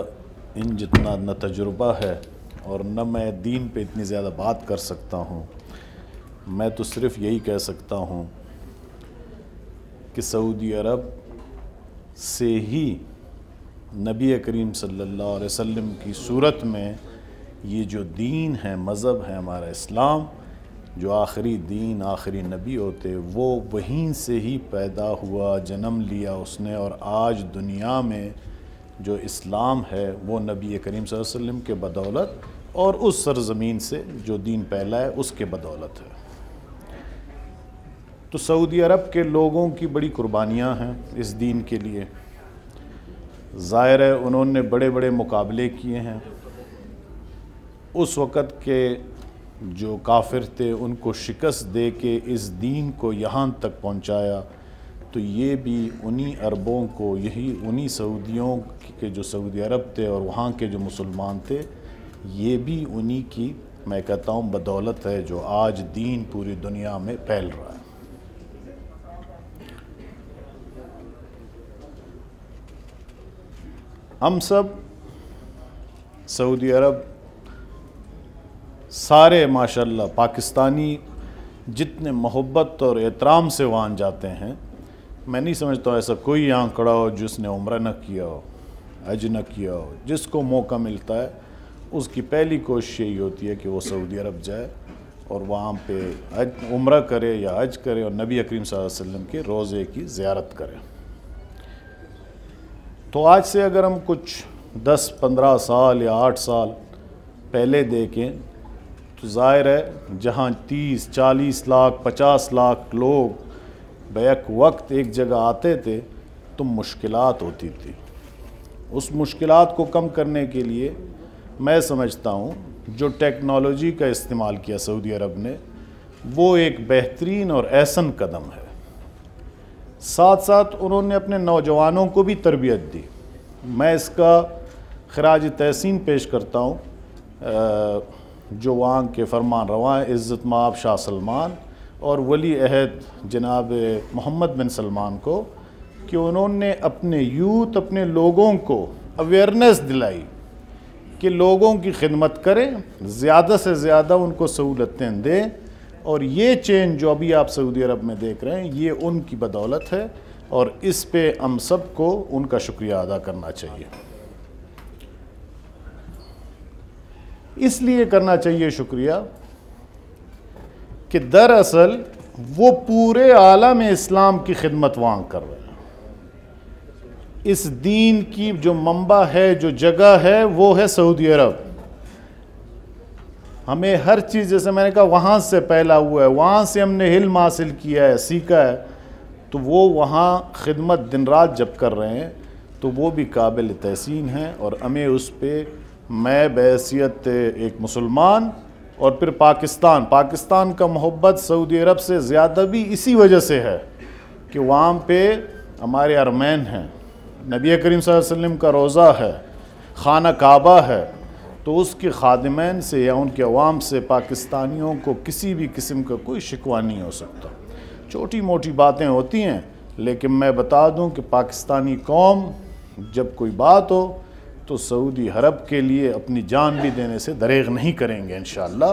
इन जितना न तजुर्बा है और न मैं दीन पे इतनी ज़्यादा बात कर सकता हूँ। मैं तो सिर्फ़ यही कह सकता हूँ कि सऊदी अरब से ही नबी करीम सल्लल्लाहु अलैहि वसल्लम की सूरत में ये जो दीन है, मज़हब है हमारा इस्लाम, जो आखिरी दीन आखिरी नबी होते वो वहीं से ही पैदा हुआ, जन्म लिया उसने, और आज दुनिया में जो इस्लाम है वो नबी करीम सल्लल्लाहु अलैहि वसल्लम के बदौलत और उस सरज़मीन से जो दीन पहला है उसके बदौलत है। तो सऊदी अरब के लोगों की बड़ी कुर्बानियाँ हैं इस दीन के लिए। ज़ाहिर है उन्होंने बड़े बड़े मुकाबले किए हैं। उस वक़्त के जो काफिर थे उनको शिकस्त दे के इस दीन को यहाँ तक पहुँचाया। तो ये भी उन्हीं अरबों को, यही उन्हीं सऊदियों के जो सऊदी अरब थे और वहाँ के जो मुसलमान थे, ये भी उन्हीं की मैं कहता हूँ बदौलत है जो आज दीन पूरी दुनिया में फैल रहा है। हम सब सऊदी अरब सारे माशाल्लाह पाकिस्तानी जितने मोहब्बत और एहतराम से वहाँ जाते हैं, मैं नहीं समझता ऐसा कोई यहाँ खड़ा हो जिसने उम्रा न किया हो, हज न किया हो। जिसको मौका मिलता है उसकी पहली कोशिश यही होती है कि वो सऊदी अरब जाए और वहाँ पे हज उम्रा करे या हज करे और नबी करीम सल्लल्लाहु अलैहि वसल्लम के रोज़े की ज़ियारत करे। तो आज से अगर हम कुछ 10-15 साल या 8 साल पहले देखें तो ज़ाहिर है जहाँ 30-40 लाख 50 लाख लोग बैक वक्त एक जगह आते थे तो मुश्किलात होती थी। उस मुश्किलात को कम करने के लिए मैं समझता हूँ जो टेक्नोलॉजी का इस्तेमाल किया सऊदी अरब ने, वो एक बेहतरीन और एहसन कदम है। साथ साथ उन्होंने अपने नौजवानों को भी तरबियत दी। मैं इसका खराज तहसीन पेश करता हूँ जो वहाँ के फरमान रवा इज़्ज़त माब शाह सलमान और वली अहद जनाब मोहम्मद बिन सलमान को, कि उन्होंने अपने यूथ, अपने लोगों को अवेयरनेस दिलाई कि लोगों की खिदमत करें, ज़्यादा से ज़्यादा उनको सहूलतें दें। और ये चेंज जो अभी आप सऊदी अरब में देख रहे हैं ये उनकी बदौलत है और इस पे हम सबको उनका शुक्रिया अदा करना चाहिए। इसलिए करना चाहिए शुक्रिया कि दरअसल वो पूरे आलम इस्लाम की खिदमत वहाँ कर रहे हैं। इस दीन की जो मंबा है, जो जगह है, वो है सऊदी अरब। हमें हर चीज़, जैसे मैंने कहा, वहाँ से पहला हुआ है, वहाँ से हमने इल्म हासिल किया है, सीखा है, तो वो वहाँ खिदमत दिन रात जब कर रहे हैं तो वो भी काबिल तहसीन है। और हमें उस पर मैं बहैसियत एक मुसलमान और फिर पाकिस्तान का मोहब्बत सऊदी अरब से ज़्यादा भी इसी वजह से है कि वहाँ पे हमारे अरमैन हैं, नबी करीम सल्लल्लाहु अलैहि वसल्लम का रोज़ा है, खाना काबा है, तो उसके खादिमैन से या उनके अवाम से पाकिस्तानियों को किसी भी किस्म का कोई शिकवा नहीं हो सकता। छोटी मोटी बातें होती हैं, लेकिन मैं बता दूं कि पाकिस्तानी कौम जब कोई बात हो तो सऊदी अरब के लिए अपनी जान भी देने से दरेग नहीं करेंगे इंशाअल्लाह,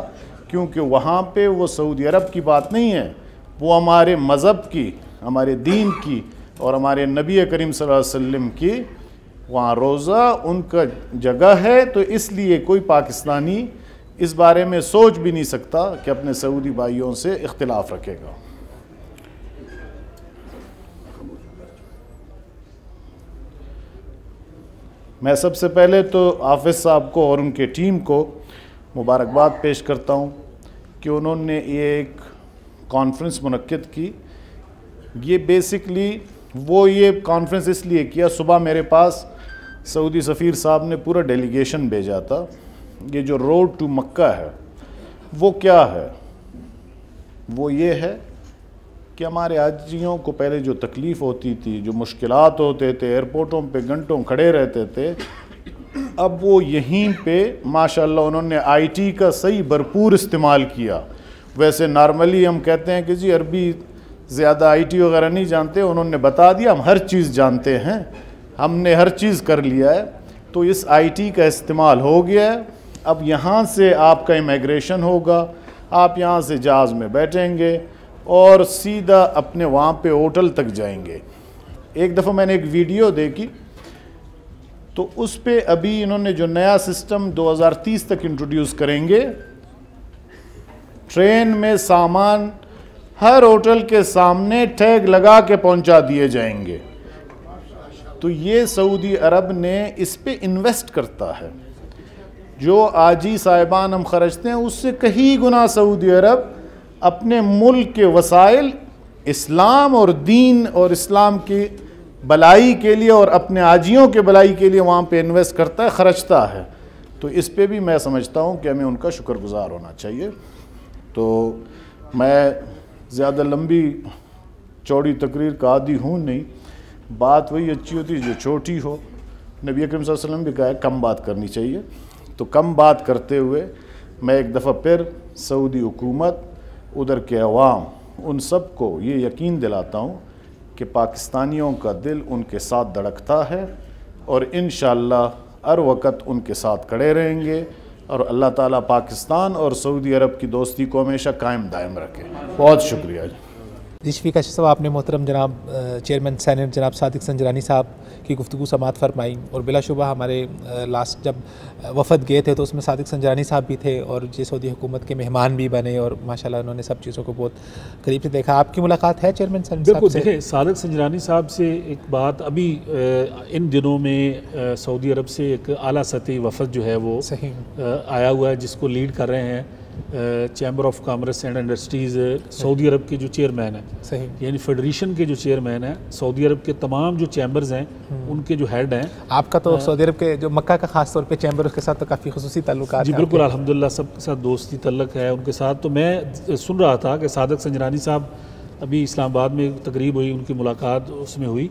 क्योंकि वहाँ पे वो सऊदी अरब की बात नहीं है, वो हमारे मज़हब की, हमारे दीन की और हमारे नबी करीम सल्लल्लाहु अलैहि वसल्लम की वहाँ रोज़ा उनका जगह है। तो इसलिए कोई पाकिस्तानी इस बारे में सोच भी नहीं सकता कि अपने सऊदी भाइयों से इख्तिलाफ रखेगा। मैं सबसे पहले तो हाफिज़ साहब को और उनके टीम को मुबारकबाद पेश करता हूँ कि उन्होंने ये एक कॉन्फ्रेंस मुनक्किद की। ये बेसिकली वो ये कॉन्फ्रेंस इसलिए किया, सुबह मेरे पास सऊदी सफ़ीर साहब ने पूरा डेलीगेशन भेजा था। ये जो रोड टू मक्का है वो क्या है, वो ये है कि हमारे हाजियों को पहले जो तकलीफ़ होती थी, जो मुश्किलात होते थे, एयरपोर्टों पे घंटों खड़े रहते थे, अब वो यहीं पे माशाल्लाह उन्होंने आईटी का सही भरपूर इस्तेमाल किया। वैसे नॉर्मली हम कहते हैं कि जी अरबी ज़्यादा आईटी वगैरह नहीं जानते, उन्होंने बता दिया हम हर चीज़ जानते हैं, हमने हर चीज़ कर लिया है। तो इस आईटी का इस्तेमाल हो गया है। अब यहाँ से आपका इमिग्रेशन होगा, आप यहाँ से जहाज़ में बैठेंगे और सीधा अपने वहाँ पे होटल तक जाएंगे। एक दफ़ा मैंने एक वीडियो देखी तो उस पे अभी इन्होंने जो नया सिस्टम 2030 तक इंट्रोड्यूस करेंगे, ट्रेन में सामान हर होटल के सामने टैग लगा के पहुंचा दिए जाएंगे। तो ये सऊदी अरब ने इस पे इन्वेस्ट करता है। जो आजी साहिबान हम खर्चते हैं उससे कहीं गुना सऊदी अरब अपने मुल्क के वसाइल इस्लाम और दीन और इस्लाम की भलाई के लिए और अपने आजियों के भलाई के लिए वहाँ पे इन्वेस्ट करता है, खर्चता है। तो इस पे भी मैं समझता हूँ कि हमें उनका शुक्रगुजार होना चाहिए। तो मैं ज़्यादा लंबी चौड़ी तकरीर का आदी हूँ नहीं, बात वही अच्छी होती है जो छोटी हो। नबी अकरम सल्लल्लाहु अलैहि वसल्लम भी कहा है कम बात करनी चाहिए। तो कम बात करते हुए मैं एक दफ़ा फिर सऊदी हुकूमत, उधर के अवाम, उन सब को ये यकीन दिलाता हूँ कि पाकिस्तानियों का दिल उनके साथ धड़कता है और इंशाअल्लाह हर वक़्त उनके साथ खड़े रहेंगे और अल्लाह ताला पाकिस्तान और सऊदी अरब की दोस्ती को हमेशा कायम दायम रखे। बहुत शुक्रिया जी। शफीक साहब, आपने मोहतरम जनाब चेयरमैन सेनेट जनाब सादिक संजरानी साहब की गुफ्तगू समात फरमाई और बिलाशुबा हमारे लास्ट जब वफ़द गए थे तो उसमें सादिक संजरानी साहब भी थे और ये सऊदी हुकूमत के मेहमान भी बने और माशाल्लाह उन्होंने सब चीज़ों को बहुत करीब से देखा। आपकी मुलाकात है चेयरमैन सेनेट साहब से? बिल्कुल। देखिए, सादिक संजरानी साहब से एक बात, अभी इन दिनों में सऊदी अरब से एक आला सतही वफ़द जो है वो सही आया हुआ है, जिसको लीड कर रहे हैं chamber of commerce and industries Saudi Arab के जो चेयरमैन हैं, सही, यानी फेडरेशन के जो चेयरमैन हैं, सऊदी अरब के तमाम जो चैम्बर्स हैं उनके जो हेड हैं। आपका तो सऊदी अरब के जो मक्का का ख़ास तौर पे चैम्बर, उसके साथ तो काफ़ी खुसूसी ताल्लुकात जी बिल्कुल, अल्हम्दुलिल्लाह सबके साथ दोस्ती तल्लक है उनके साथ। तो मैं सुन रहा था कि सादिक संजरानी साहब अभी इस्लामाबाद में एक तकरीब हुई, उनकी मुलाकात उसमें हुई,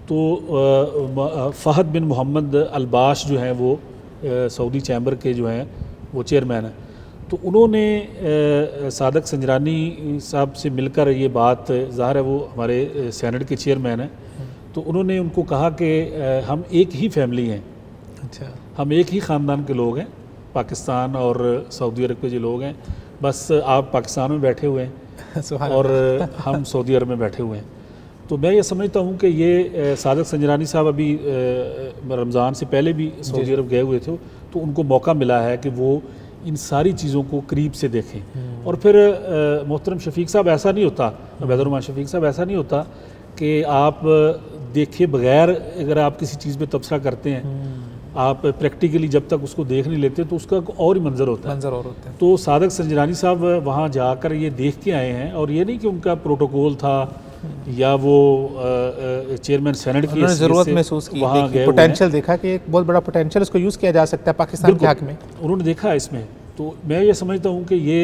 तो फ़हद बिन मोहम्मद अलबाश जो हैं वो सऊदी चैम्बर के जो हैं वो चेयरमैन हैं। तो उन्होंने सादिक संजरानी साहब से मिलकर ये बात, ज़ाहिर है वो हमारे सेनेट के चेयरमैन हैं, तो उन्होंने उनको कहा कि हम एक ही फैमिली हैं, अच्छा, हम एक ही ख़ानदान के लोग हैं, पाकिस्तान और सऊदी अरब के जो लोग हैं, बस आप पाकिस्तान में बैठे हुए हैं और हम सऊदी अरब में बैठे हुए हैं। तो मैं ये समझता हूँ कि ये सादिक संजरानी साहब अभी रमज़ान से पहले भी सऊदी अरब गए हुए थे, तो उनको मौका मिला है कि वो इन सारी चीज़ों को करीब से देखें। और फिर मोहतरम शफीक साहब, ऐसा नहीं होता, अबैदुर्रहमान शफीक साहब, ऐसा नहीं होता कि आप देखे बगैर अगर आप किसी चीज़ पे तबसरा करते हैं, आप प्रैक्टिकली जब तक उसको देख नहीं लेते तो उसका और ही मंजर होता है। तो सादिक संजरानी साहब वहाँ जाकर ये देख के आए हैं, और ये नहीं कि उनका प्रोटोकॉल था या वो चेयरमैन सेनेट की ज़रूरत महसूस की, वहाँ गए, पोटेंशियल देखा कि एक बहुत बड़ा पोटेंशियल इसको यूज़ किया जा सकता है पाकिस्तान के हक़ में, उन्होंने देखा इसमें। तो मैं ये समझता हूँ कि ये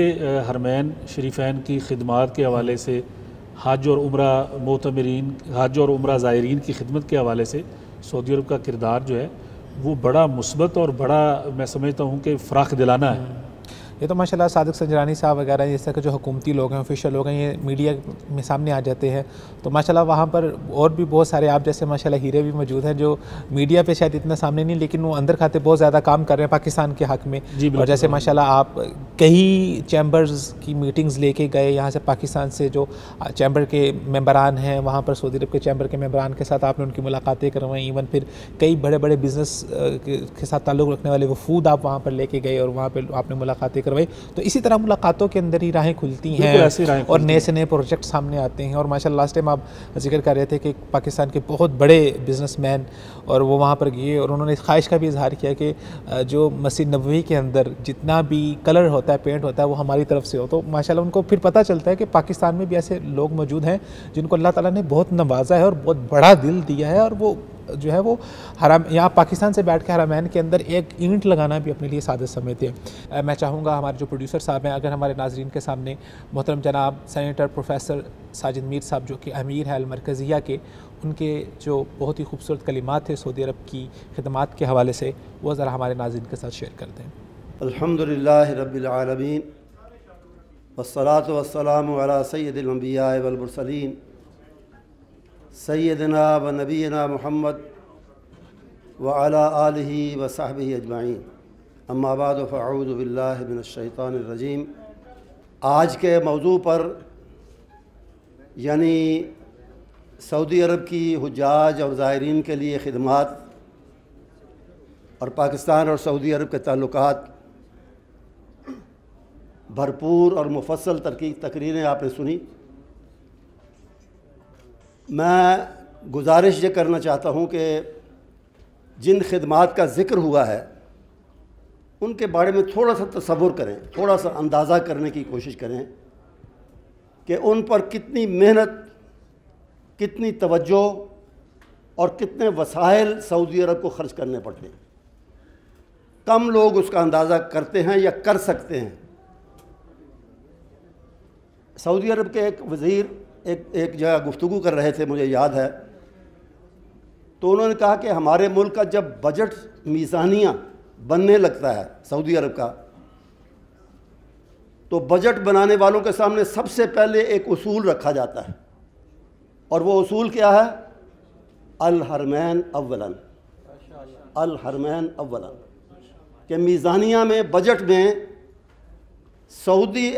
हरमैन शरीफैन की खिदमत के हवाले से, हज और उम्रा मोतमरीन, हज और उम्रा ज़ायरीन की खिदमत के हवाले से सऊदी अरब का किरदार जो है वो बड़ा मुस्बत और बड़ा मैं समझता हूँ कि फ़राख दिलाना है। ये तो माशाल्लाह सादिक संजरानी साहब वगैरह इस तरह के जो हुकूमती लोग हैं, ऑफिशियल लोग हैं, ये मीडिया में सामने आ जाते हैं, तो माशाल्लाह वहाँ पर और भी बहुत सारे आप जैसे माशाल्लाह हीरे भी मौजूद हैं जो मीडिया पे शायद इतना सामने नहीं, लेकिन वो अंदर खाते बहुत ज़्यादा काम कर रहे हैं पाकिस्तान के हक़ में। और जैसे माशाल्लाह आप कई चैम्बर्स की मीटिंग्स लेके गए यहाँ से, पाकिस्तान से जो चैम्बर के मेंबरान हैं वहाँ पर सऊदी अरब के चैम्बर के मेंबरान के साथ आपने उनकी मुलाकातें करवाई। इवन फिर कई बड़े बड़े बिज़नेस के साथ ताल्लुक़ रखने वाले वफूद आप वहाँ पर लेके गए और वहाँ पर आपने मुलाकातें करवाई। तो इसी तरह मुलाकातों के अंदर ही राहें खुलती हैं और नए से नए प्रोजेक्ट सामने आते हैं। और माशाल्लाह लास्ट टाइम आप जिक्र कर रहे थे कि पाकिस्तान के बहुत बड़े बिजनेसमैन और वो वहाँ पर गए और उन्होंने इस ख्वाहिश का भी इजहार किया कि जो मस्जिद नबवी के अंदर जितना भी कलर होता है, पेंट होता है, वो हमारी तरफ से हो। तो माशाल्लाह उनको फिर पता चलता है कि पाकिस्तान में भी ऐसे लोग मौजूद हैं जिनको अल्लाह ताला ने बहुत नवाजा है और बहुत बड़ा दिल दिया है, और वो जो है वो हराम यहाँ पाकिस्तान से बैठ के हरमैन के अंदर एक ईंट लगाना भी अपने लिए सादत समझते हैं। मैं चाहूँगा हमारे जो प्रोड्यूसर साहब हैं, अगर हमारे नाजरीन के सामने मोहतरम जनाब सेनेटर प्रोफेसर साजिद मीर साहब जो कि अमीर है अल-मरकज़िया के, उनके जो बहुत ही खूबसूरत कलिमात थे सऊदी अरब की खिदमात के हवाले से, वो ज़रा हमारे नाज़रीन के साथ शेयर कर दें। अल्हम्दुलिल्लाहि रब्बिल आलमीन वस्सलातु वस्सलामु अला सय्यिदिल अंबिया वल मुरसलीन सैयदना व नबीना मुहम्मद व अला आलिहि व सहबिहि अजमाइन, अम्मा बाद फ़अऊज़ु बिल्लाहि मिनश शैतानिर रजीम। आज के मौजू पर यानी सऊदी अरब की हुज्जाज और ज़ायरीन के लिए खिदमात और पाकिस्तान और सऊदी अरब के ताल्लुकात, भरपूर और मुफस्सल तकरीरें आपने सुनी। मैं गुजारिश ये करना चाहता हूँ कि जिन खिदमात का ज़िक्र हुआ है उनके बारे में थोड़ा सा तसव्वुर करें, थोड़ा सा अंदाज़ा करने की कोशिश करें कि उन पर कितनी मेहनत, कितनी तवज्जो और कितने वसाइल सऊदी अरब को ख़र्च करने पड़ते हैं। कम लोग उसका अंदाज़ा करते हैं या कर सकते हैं। सऊदी अरब के एक वज़ीर एक जगह गुफ्तगू कर रहे थे, मुझे याद है, तो उन्होंने कहा कि हमारे मुल्क का जब बजट मीज़ानिया बनने लगता है सऊदी अरब का, तो बजट बनाने वालों के सामने सबसे पहले एक उसूल रखा जाता है, और वो उसूल क्या है? अल हरमैन अव्वलन, अल हरमैन अव्वलन, कि मीज़ानिया में, बजट में सऊदी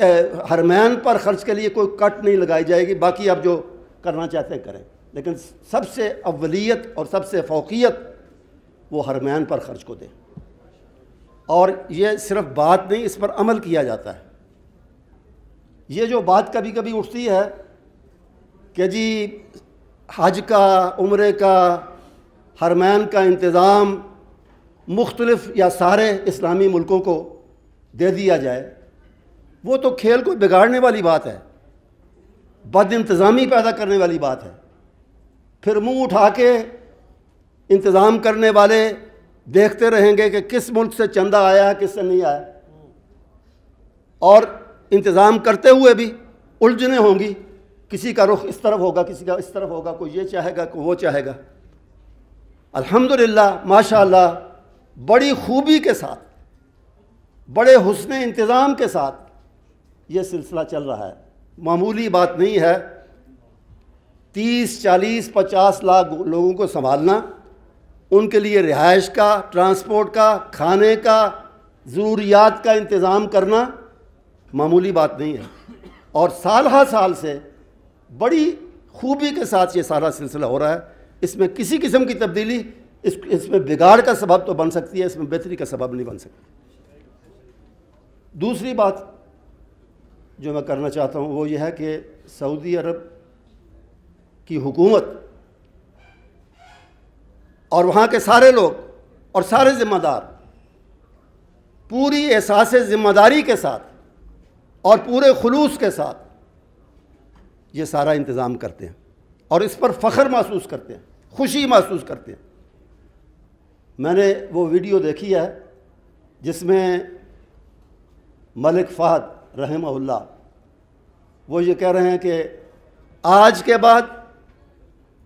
हरमैन पर ख़र्च के लिए कोई कट नहीं लगाई जाएगी, बाकी आप जो करना चाहते हैं करें, लेकिन सबसे अव्वलियत और सबसे फ़ौक़ियत वो हरमैन पर ख़र्च को दें। और ये सिर्फ बात नहीं, इस पर अमल किया जाता है। ये जो बात कभी कभी उठती है कि जी हज का, उम्रे का, हरमैन का इंतज़ाम मुख्तलिफ़ या सारे इस्लामी मुल्कों को दे दिया जाए, वो तो खेल को बिगाड़ने वाली बात है, बद इंतज़ामी पैदा करने वाली बात है। फिर मुंह उठा के इंतज़ाम करने वाले देखते रहेंगे कि किस मुल्क से चंदा आया, किससे नहीं आया, और इंतज़ाम करते हुए भी उलझने होंगी, किसी का रुख इस तरफ होगा, किसी का इस तरफ होगा, कोई ये चाहेगा, कोई वो चाहेगा। अल्हम्दुलिल्लाह माशाअल्लाह बड़ी खूबी के साथ, बड़े हुस्न इंतज़ाम के साथ ये सिलसिला चल रहा है। मामूली बात नहीं है। 30, 40, 50 लाख लोगों को संभालना, उनके लिए रिहाइश का, ट्रांसपोर्ट का, खाने का, ज़रूरियात का इंतज़ाम करना मामूली बात नहीं है। और साल हर साल से बड़ी खूबी के साथ ये सारा सिलसिला हो रहा है। इसमें किसी किस्म की तब्दीली इसमें बिगाड़ का सबब तो बन सकती है, इसमें बेहतरी का सबब नहीं बन सकती। दूसरी बात जो मैं करना चाहता हूँ वो ये है कि सऊदी अरब की हुकूमत और वहाँ के सारे लोग और सारे ज़िम्मेदार पूरी एहसास ज़िम्मेदारी के साथ और पूरे खुलूस के साथ ये सारा इंतज़ाम करते हैं और इस पर फ़ख्र महसूस करते हैं, खुशी महसूस करते हैं। मैंने वो वीडियो देखी है जिसमें मलिक फ़हद रहमहुल्लाह वो ये कह रहे हैं कि आज के बाद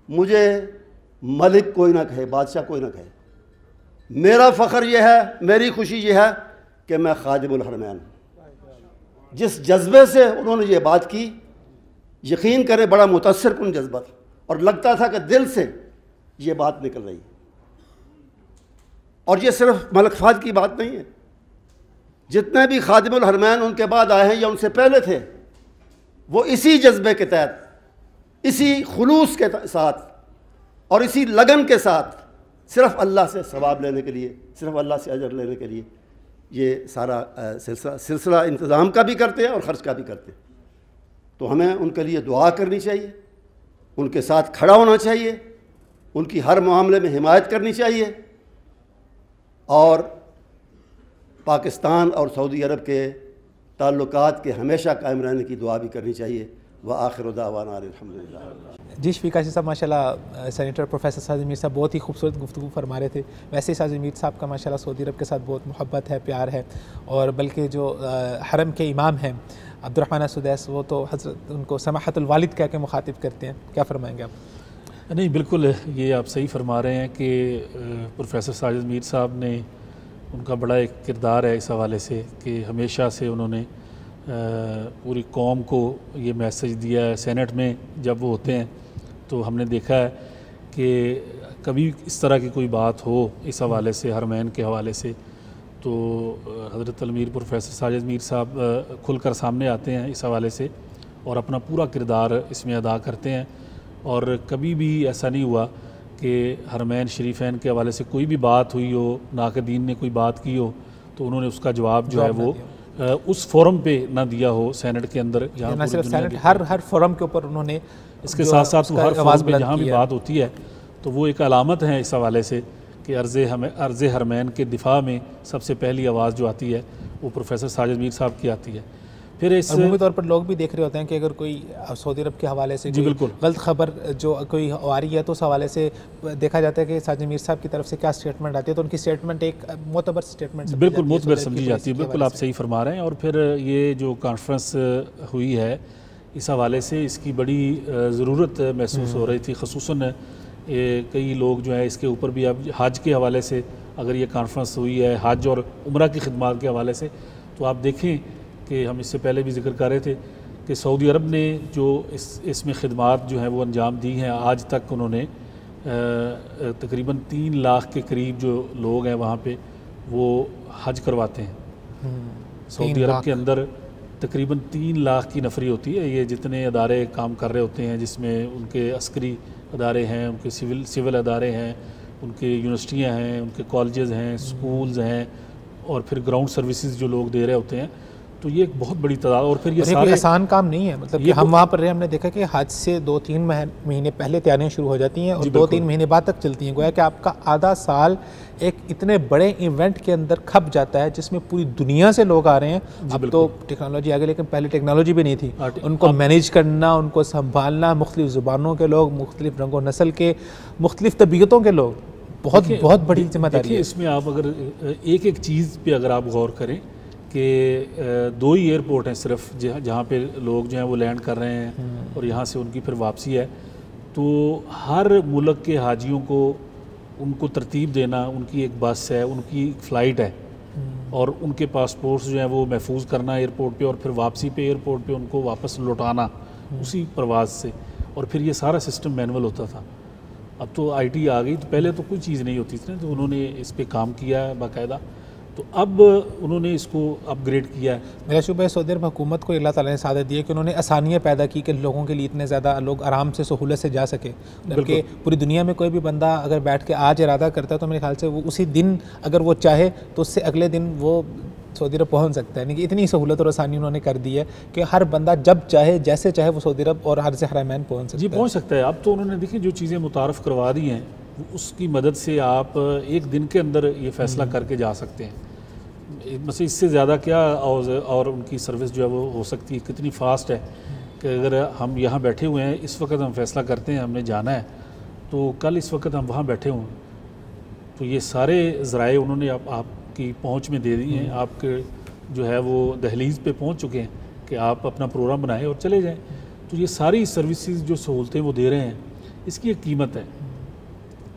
मुझे मलिक कोई ना कहे, बादशाह कोई ना कहे, मेरा फ़ख्र ये है, मेरी खुशी ये है कि मैं खादिमुल हरमैन। जिस जज्बे से उन्होंने ये बात की, यकीन करें बड़ा मुतासिर कुन जज्बा था, और लगता था कि दिल से ये बात निकल रही है। और ये सिर्फ मलक फ़हद की बात नहीं है, जितने भी खादिमुल हरमैन उनके बाद आए हैं या उनसे पहले थे, वो इसी जज्बे के तहत, इसी खुलूस के साथ और इसी लगन के साथ सिर्फ अल्लाह से सवाब लेने के लिए, सिर्फ अल्लाह से अजर लेने के लिए ये सारा सिलसिला इंतज़ाम का भी करते हैं और ख़र्च का भी करते हैं। तो हमें उनके लिए दुआ करनी चाहिए, उनके साथ खड़ा होना चाहिए, उनकी हर मामले में हिमायत करनी चाहिए, और पाकिस्तान और सऊदी अरब के ताल्लुकात के हमेशा कायम रहने की दुआ भी करनी चाहिए। व आखिर दावाना अल्हम्दुलिल्लाह। जी शफीक काशी साहब, माशाल्लाह सेनेटर प्रोफेसर साजिद मीर साहब बहुत ही खूबसूरत गुफ्तगू फरमा रहे थे। वैसे ही साजिद मीर साहब का माशाल्लाह सऊदी अरब के साथ बहुत मोहब्बत है, प्यार है, और बल्कि जो हरम के इमाम हैं अब्दुर्रहमान सुदैस, वो तो हज़रत उनको समाहतुल वालिद कह के मुखातिब करते हैं। क्या फरमाएंगे आप? नहीं, बिल्कुल ये आप सही फरमा रहे हैं कि प्रोफेसर साजिद मीर साहब ने, उनका बड़ा एक किरदार है इस हवाले से कि हमेशा से उन्होंने पूरी कौम को ये मैसेज दिया है। सेनेट में जब वो होते हैं तो हमने देखा है कि कभी इस तरह की कोई बात हो इस हवाले से, हरमैन के हवाले से, तो हज़रत अमीर प्रोफेसर साजिद मीर साहब खुलकर सामने आते हैं इस हवाले से और अपना पूरा किरदार इसमें अदा करते हैं। और कभी भी ऐसा नहीं हुआ कि हरमैन शरीफैन के हवाले से कोई भी बात हुई हो, नाक़दीन ने कोई बात की हो, तो उन्होंने उसका जवाब जो है वो उस फोरम पे ना दिया हो, सेनेट के अंदर, जहाँ ना सिर्फ सेनेट, हर फोरम के ऊपर उन्होंने, इसके साथ साथ हर फोरम पे जहाँ भी बात होती है तो वो एक अलामत है इस हवाले से कि अर्ज़ हरमैन के दिफा में सबसे पहली आवाज़ जो आती है वो प्रोफेसर साजिद मीर साहब की आती है। फिर इस अमूमी तौर पर लोग भी देख रहे होते हैं कि अगर कोई सऊदी अरब के हवाले से जी बिल्कुल गलत खबर जो कोई आ रही है तो उस हवाले से देखा जाता है कि साजिद मीर साहब की तरफ से क्या स्टेटमेंट आती है, तो उनकी स्टेटमेंट एक मोतबर स्टेटमेंट बिल्कुल मोतबर समझी जाती है। बिल्कुल आप सही फरमा रहे हैं। और फिर ये जो कॉन्फ्रेंस हुई है इस हवाले से इसकी बड़ी ज़रूरत महसूस हो रही थी, ख़ुसूसन कई लोग जो है इसके ऊपर भी, अब हज के हवाले से अगर ये कॉन्फ्रेंस हुई है, हज और उम्रा की खिदमत के हवाले से, तो आप देखें कि हम इससे पहले भी जिक्र कर रहे थे कि सऊदी अरब ने जो इसमें खिदमत जो है वो अंजाम दी हैं, आज तक उन्होंने तकरीबन 3 लाख के करीब जो लोग हैं वहाँ पे वो हज करवाते हैं। सऊदी अरब के अंदर तकरीबन 3 लाख की नफरी होती है। ये जितने अदारे काम कर रहे होते हैं, जिसमें उनके अस्करी अदारे हैं, उनके सिविल अदारे हैं, उनके यूनिवर्सिटियाँ हैं, उनके कॉलेजेस हैं, स्कूल्स हैं, और फिर ग्राउंड सर्विसेज जो लोग दे रहे होते हैं, तो ये एक बहुत बड़ी तादाद। और फिर ये सारे आसान काम नहीं है, मतलब कि हम वहाँ पर रहे, हमने देखा कि हज से 2-3 महीने पहले तैयारियां शुरू हो जाती हैं और 2-3 महीने बाद तक चलती हैं। गोया कि आपका आधा साल एक इतने बड़े इवेंट के अंदर खप जाता है जिसमें पूरी दुनिया से लोग आ रहे हैं। अब तो टेक्नोलॉजी आ गई, लेकिन पहले टेक्नोलॉजी भी नहीं थी। उनको मैनेज करना, उनको संभालना, मुख्तलिफ ज़ुबानों के लोग, मुख्तलिफ रंगो नस्ल के, मुख्तलिफ तबीयतों के लोग, बहुत बड़ी जिम्मेदारी है। इसमें आप अगर एक एक चीज़ पे अगर आप गौर करें कि 2 ही एयरपोर्ट हैं सिर्फ जहाँ पे लोग जो हैं वो लैंड कर रहे हैं और यहाँ से उनकी फिर वापसी है, तो हर मुल्क के हाजियों को उनको तरतीब देना, उनकी एक बस है, उनकी एक फ़्लाइट है, और उनके पासपोर्ट्स जो हैं वो महफूज करना एयरपोर्ट पे, और फिर वापसी पे एयरपोर्ट पे उनको वापस लौटाना उसी प्रवास से, और फिर ये सारा सिस्टम मैनुअल होता था। अब तो IT आ गई, तो पहले तो कोई चीज़ नहीं होती थी ना, तो उन्होंने इस पर काम किया है बाकायदा, तो अब उन्होंने इसको अपग्रेड किया है। मेरा शुभ है सऊदी अरब हुकूमत को अल्लाह ताला ने सादत दी है कि उन्होंने आसानियाँ पैदा की कि लोगों के लिए इतने ज़्यादा लोग आराम से सहूलत से जा सके। बल्कि पूरी दुनिया में कोई भी बंदा अगर बैठ के आज इरादा करता है तो मेरे ख्याल से वो उसी दिन अगर वो चाहे तो उससे अगले दिन वो सऊदी अरब पहुँच सकता है। यानी कि इतनी सहूलत और आसानी उन्होंने कर दी है कि हर बंदा जब चाहे जैसे चाहे वो सऊदी अरब और अर्ज़ हरमैन पहुँच सकता है। जी पहुँच सकता है। अब तो उन्होंने देखिए जो चीज़ें मुतारफ़ करवा दी हैं उसकी मदद से आप एक दिन के अंदर ये फ़ैसला करके जा सकते हैं। बस इससे ज़्यादा क्या और उनकी सर्विस जो है वो हो सकती है, कितनी फ़ास्ट है कि अगर हम यहाँ बैठे हुए हैं इस वक्त हम फैसला करते हैं हमने जाना है, तो कल इस वक्त हम वहाँ बैठे हुए, तो ये सारे ज़राए उन्होंने आपकी पहुँच में दे दी हैं। आपके जो है वो दहलीज़ पे पहुँच चुके हैं कि आप अपना प्रोग्राम बनाएं और चले जाएं। तो ये सारी सर्विसेज जो सहूलतें वो दे रहे हैं, इसकी एक कीमत है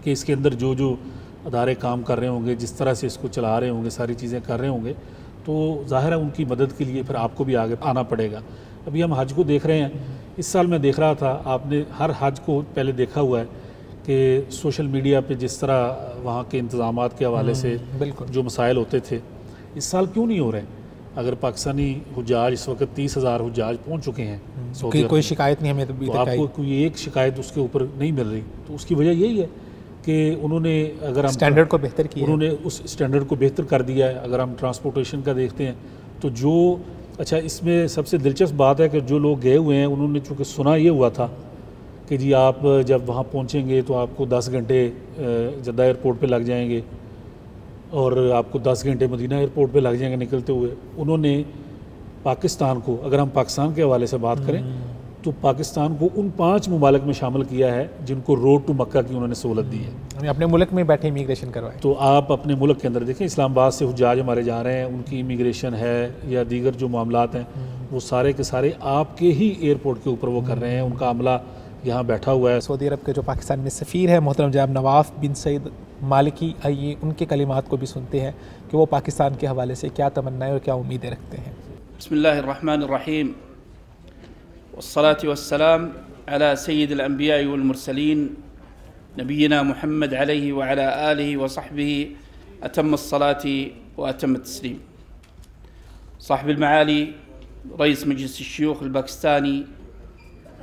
कि इसके अंदर जो अदारे काम कर रहे होंगे, जिस तरह से इसको चला रहे होंगे, सारी चीज़ें कर रहे होंगे, तो ज़ाहिर है उनकी मदद के लिए फिर आपको भी आगे आना पड़ेगा। अभी हम हज को देख रहे हैं, इस साल मैं देख रहा था, आपने हर हज को पहले देखा हुआ है कि सोशल मीडिया पे जिस तरह वहाँ के इंतज़ामात के हवाले से जो मसाइल होते थे, इस साल क्यों नहीं हो रहे? अगर पाकिस्तानी हुज्जाज इस वक्त 30,000 हुज्जाज पहुँच चुके हैं, कोई शिकायत नहीं हमें तो आपको कोई एक शिकायत उसके ऊपर नहीं मिल रही, तो उसकी वजह यही है कि उन्होंने, अगर हम स्टैंडर्ड को बेहतर किया, उन्होंने उस स्टैंडर्ड को बेहतर कर दिया है। अगर हम ट्रांसपोर्टेशन का देखते हैं तो जो, अच्छा इसमें सबसे दिलचस्प बात है कि जो लोग गए हुए हैं उन्होंने चूँकि सुना ये हुआ था कि जी आप जब वहाँ पहुँचेंगे तो आपको 10 घंटे जद्दा एयरपोर्ट पे लग जाएंगे और आपको 10 घंटे मदीना एयरपोर्ट पे लग जाएंगे निकलते हुए। उन्होंने पाकिस्तान को, अगर हम पाकिस्तान के हवाले से बात करें तो पाकिस्तान को उन 5 मुमालिक में शामिल किया है जिनको रोड टू मक्का की उन्होंने सहूलत दी है। अपने मुल्क में बैठे इमिग्रेशन करवाए। तो आप अपने मुल्क के अंदर देखें, इस्लामाबाद से हुज्जाज हमारे जा रहे हैं, उनकी इमिग्रेशन है या दीगर जो मामलात हैं वो सारे के सारे आपके ही एयरपोर्ट के ऊपर वो कर रहे हैं, उनका अमला यहाँ बैठा हुआ है। सऊदी अरब के जो पाकिस्तान में सफ़ीर है मोहतरम जनाब नवाफ बिन सईद मालिकी, आइए उनके कलिमात को भी सुनते हैं कि वो पाकिस्तान के हवाले से क्या तमन्नाएं और क्या उम्मीदें रखते हैं। बिस्मिल्लाहिर्रहमानिर्रहीम वस्सलातु वस्सलाम अला सय्यिदिल अंबिया'i वल मुरसलीन नबीना मुहम्मद अलैहि व अला आलिहि व सहबिहि अतम्मस सलाती व अतम्मत तस्लीम। साहिबुल मआली रईस मजलिस अश-शयूख अल-पाकिस्तानी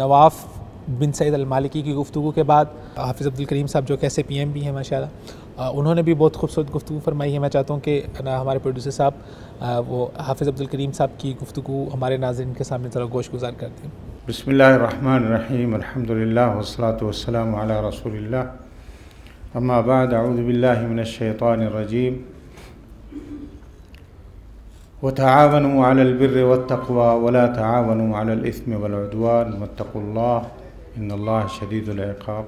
नवाफ बिन सईद अल मालिकी की गुफ्तगू के बाद हाफिज़ अब्दुल करीम साहब जो कैसे PM भी हैं माशाल्लाह, उन्होंने भी बहुत खूबसूरत गुफ्तगू फरमाई है। मैं चाहता हूँ कि हमारे प्रोड्यूसर साहब वो हाफिज़ अब्दुल करीम साहब की गुफ्तगू हमारे नाज़रीन के सामने ज़रा गोश गुजार करते हैं। बिस्मिल्लाहिर्रहमानिर्रहीम, अल्हम्दुलिल्लाह वस्सलातु वस्सलामु अला रसूलिल्लाह, अम्मा बाद, अऊज़ु बिल्लाहि मिनश शैतानिर रजीम, वतआवनु अलल बिर्रि वत्तक़वा वला तआवनु अलल इस्मि वल उद्वान वत्तक़ुल्लाह इन्नल्लाह शदीदुल इक़ाब।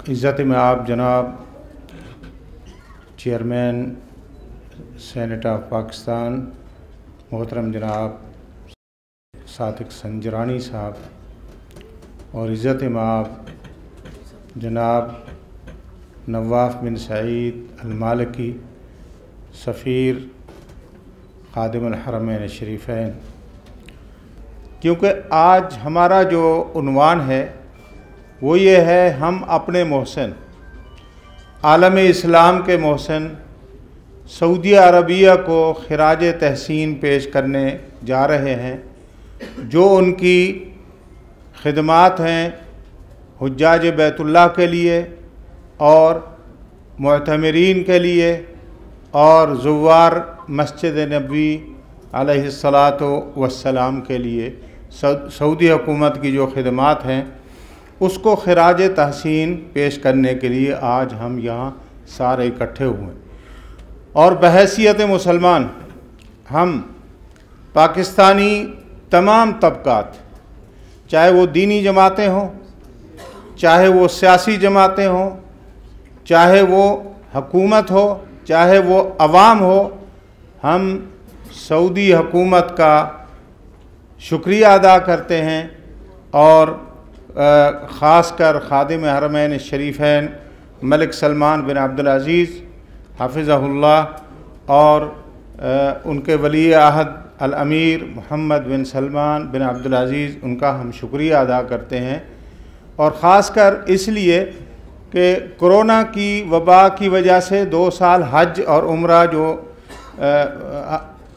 इज़्ज़त में आप जनाब चेयरमैन सेनेट ऑफ पाकिस्तान मोहतरम जनाब सादिक संजरानी साहब, और इज़्ज़त में आप जनाब नवाफ बिन सईद अल मालिकी सफ़ीर ख़ादिम अल हरमैन शरीफ़ैन, क्योंकि आज हमारा जो उन्वान है वो ये है, हम अपने मोहसिन आलम इस्लाम के मोहसिन सऊदी अरबिया को खिराज तहसीन पेश करने जा रहे हैं, जो उनकी खिदमात हैं हुज्जाज बैतुल्लाह के लिए और मुअतमिरीन के लिए और ज़ुव्वार मस्जिद नबी अलैहिस्सलातु वस्सलाम के लिए। सऊदी हुकूमत की जो खिदमात हैं उसको खिराज तहसीन पेश करने के लिए आज हम यहाँ सारे इकट्ठे हुए, और बहैसियत मुसलमान हम पाकिस्तानी तमाम तबकात, चाहे वो दीनी जमातें हों, चाहे वो सियासी जमातें हों, चाहे वो हुकूमत हो, चाहे वो अवाम हो, हम सऊदी हुकूमत का शुक्रिया अदा करते हैं, और ख़ासकर ख़ादिम हरमैन शरीफ़ैन मलिक सलमान बिन अब्दुल अज़ीज़ हफ़िज़हुल्लाह और उनके वली अहद अल अमीर मोहम्मद बिन सलमान बिन अब्दुल अज़ीज़, उनका हम शुक्रिया अदा करते हैं। और ख़ासकर इसलिए कि कोरोना की वबा की वजह से 2 साल हज और उम्रा जो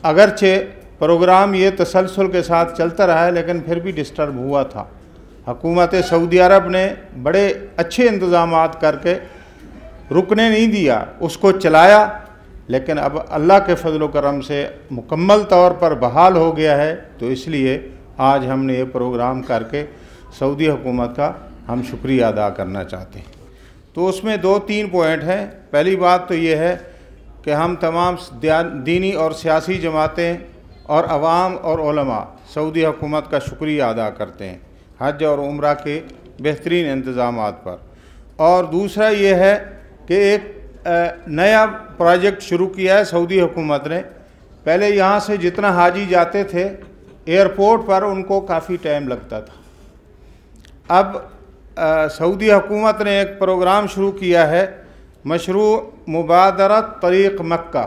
अगरचे प्रोग्राम ये तसलसल के साथ चलता रहा है, लेकिन फिर भी डिस्टर्ब हुआ था। हुकूमत सऊदी अरब ने बड़े अच्छे इंतज़ामात करके रुकने नहीं दिया, उसको चलाया, लेकिन अब अल्लाह के फजल करम से मुकम्मल तौर पर बहाल हो गया है। तो इसलिए आज हमने ये प्रोग्राम करके सऊदी हुकूमत का हम शुक्रिया अदा करना चाहते हैं। तो उसमें 2-3 पॉइंट हैं। पहली बात तो ये है कि हम तमाम दीनी और सियासी जमातें और अवाम और उलमा सऊदी हुकूमत का शुक्रिया अदा करते हैं हज और उम्रा के बेहतरीन इंतज़ामात पर। और दूसरा ये है कि एक नया प्रोजेक्ट शुरू किया है सऊदी हुकूमत ने। पहले यहाँ से जितना हाजी जाते थे एयरपोर्ट पर उनको काफ़ी टाइम लगता था। अब सऊदी हुकूमत ने एक प्रोग्राम शुरू किया है, मशरू मुबादरत तरीक़ मक्का।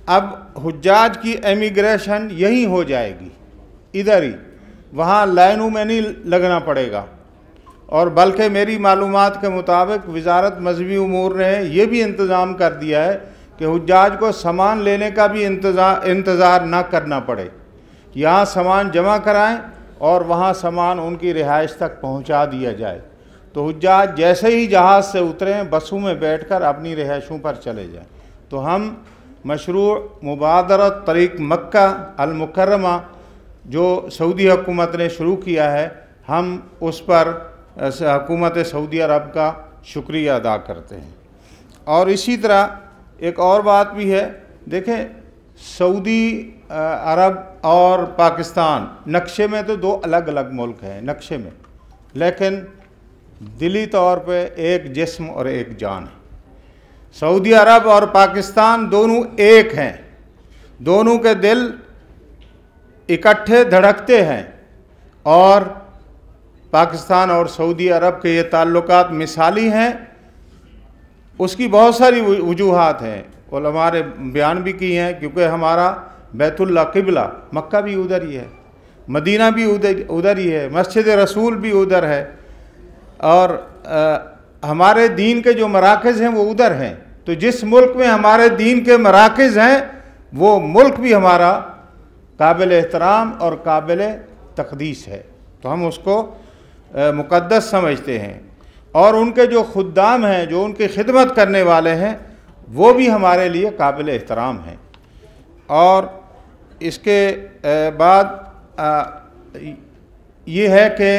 अब हुज्जाज की एमिग्रेशन यहीं हो जाएगी, इधर ही, वहाँ लाइनों में नहीं लगना पड़ेगा। और बल्कि मेरी मालूमात के मुताबिक वजारत मजहबी उमूर ने यह भी इंतज़ाम कर दिया है कि हुज्जाज को सामान लेने का भी इंतज़ार ना करना पड़े, यहाँ सामान जमा कराएं और वहाँ सामान उनकी रिहाइश तक पहुँचा दिया जाए। तो हुज्जाज जैसे ही जहाज़ से उतरें बसों में बैठकर अपनी रिहाइशों पर चले जाएं। तो हम मशरू मुबादरत तरीक़ मक्का अल मुकर्रमा जो सऊदी हुकूमत ने शुरू किया है, हम उस पर हुकूमत सऊदी अरब का शुक्रिया अदा करते हैं। और इसी तरह एक और बात भी है, देखें सऊदी अरब और पाकिस्तान नक्शे में तो दो अलग अलग मुल्क हैं नक्शे में, लेकिन दिली तौर पे एक जिस्म और एक जान है। सऊदी अरब और पाकिस्तान दोनों एक हैं, दोनों के दिल इकट्ठे धड़कते हैं। और पाकिस्तान और सऊदी अरब के ये ताल्लुकात मिसाली हैं, उसकी बहुत सारी वजूहात हैं, उलमा ने बयान भी की हैं। क्योंकि हमारा बैतुल्ला किबला मक्का भी उधर ही है, मदीना भी उधर ही है, मस्जिद रसूल भी उधर है, और हमारे दीन के जो मराकज़ हैं वो उधर हैं। तो जिस मुल्क में हमारे दीन के मराकज़ हैं वो मुल्क भी हमारा काबिल एहतराम और काबिल तक़दीस है। तो हम उसको मुक़द्दस समझते हैं। और उनके जो खुद्दाम हैं, जो उनकी खिदमत करने वाले हैं, वो भी हमारे लिए काबिल एहतराम हैं। और इसके बाद ये है कि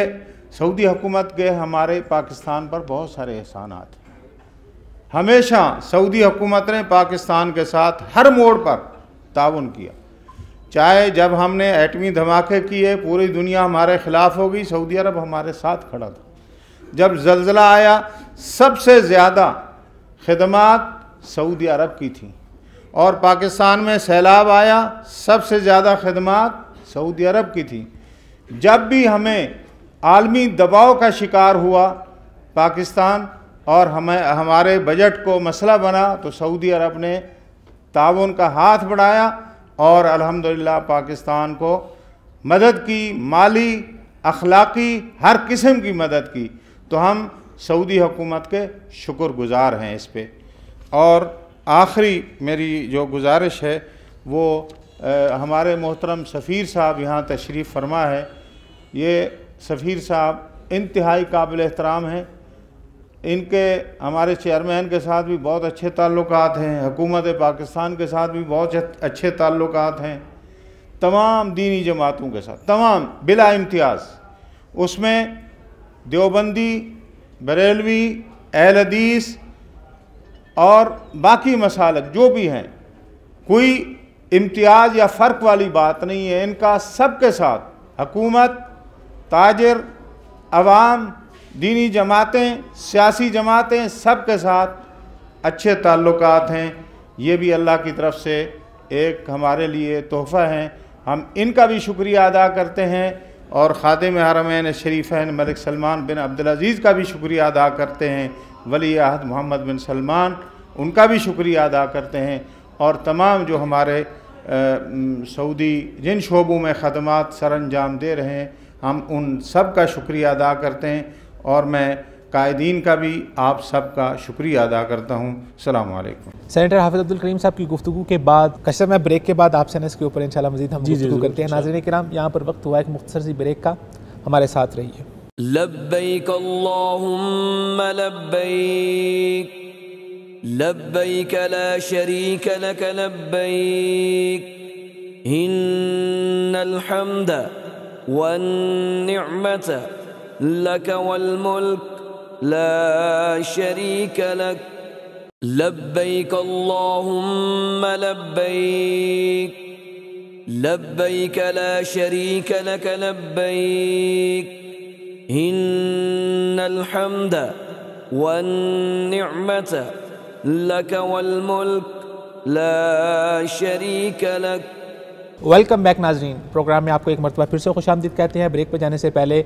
सऊदी हुकूमत के हमारे पाकिस्तान पर बहुत सारे एहसानात हैं। हमेशा सऊदी हुकूमत ने पाकिस्तान के साथ हर मोड़ पर ताउन किया। चाहे जब हमने एटमी धमाके किए, पूरी दुनिया हमारे ख़िलाफ़ हो गई, सऊदी अरब हमारे साथ खड़ा था। जब ज़लज़ला आया सबसे ज़्यादा खिदमात सऊदी अरब की थी। और पाकिस्तान में सैलाब आया सबसे ज़्यादा खिदमात सऊदी अरब की थी। जब भी हमें आलमी दबाव का शिकार हुआ पाकिस्तान और हमारे बजट को मसला बना, तो सऊदी अरब ने ताउन का हाथ बढ़ाया और अल्हम्दुलिल्लाह पाकिस्तान को मदद की, माली, अखलाक़ी, हर किस्म की मदद की। तो हम सऊदी हुकूमत के शुक्रगुज़ार हैं इस पे। और आखिरी मेरी जो गुजारिश है वो हमारे मोहतरम सफ़ीर साहब यहाँ तशरीफ़ फरमा है। ये सफ़ीर साहब इंतहाई काबिल एहतराम हैं। इनके हमारे चेयरमैन के साथ भी बहुत अच्छे ताल्लुकात हैं, हुकूमत पाकिस्तान के साथ भी बहुत अच्छे ताल्लुकात हैं, तमाम दीनी जमातों के साथ, तमाम बिला इम्तियाज़। उसमें देवबंदी, बरेलवी, अहल हदीस और बाकी मसालक जो भी हैं, कोई इम्तियाज़ या फ़र्क वाली बात नहीं है। इनका सबके साथ हुकूमत, ताजिर, अवाम, दीनी जमातें, सियासी जमातें, सब के साथ अच्छे ताल्लुकात हैं। ये भी अल्लाह की तरफ से एक हमारे लिए तोहफ़ा है। हम इनका भी शुक्रिया अदा करते हैं और ख़ादिम हरमैन शरीफ़ैन मलिक सलमान बिन अब्दुल अज़ीज़ का भी शुक्रिया अदा करते हैं। वली अहद मोहम्मद बिन सलमान, उनका भी शुक्रिया अदा करते हैं। और तमाम जो हमारे सऊदी जिन शोबों में ख़दमात सर अंजाम दे रहे हैं, हम उन सब का शुक्रिया अदा करते हैं। और मैं कायदीन का भी आप सब का शुक्रिया अदा करता हूँ। अस्सलाम वालेकुम। सेनेटर हाफिज़ अब्दुल करीम साहब की गुफ्तगू के बाद कशर में ब्रेक के बाद आपसे इसके ऊपर इंशाल्लाह मज़ीद हम गुफ्तगू करते हैं। नाज़रीन किराम, यहाँ पर वक्त हुआ एक मुख्तसर सी ब्रेक का, हमारे साथ रहिए। लब्बैक अल्लाहुम्मा लब्बैक, लब्बैक ला शरीक लक लब्बैक, इन्नल हम्द वन निअमत लक वल मुल्क ला शरीक लक। लब्बैक अल्लाहुम्मा लब्बैक, लब्बैक ला शरीक लक लब्बैक, इन्नल हम्द वन निअमत लक वल मुल्क ला शरीक लक। वेलकम बैक नाजरीन, प्रोग्राम में आपको एक मरतबा फिर से खुशामदीद कहते हैं। ब्रेक पर जाने से पहले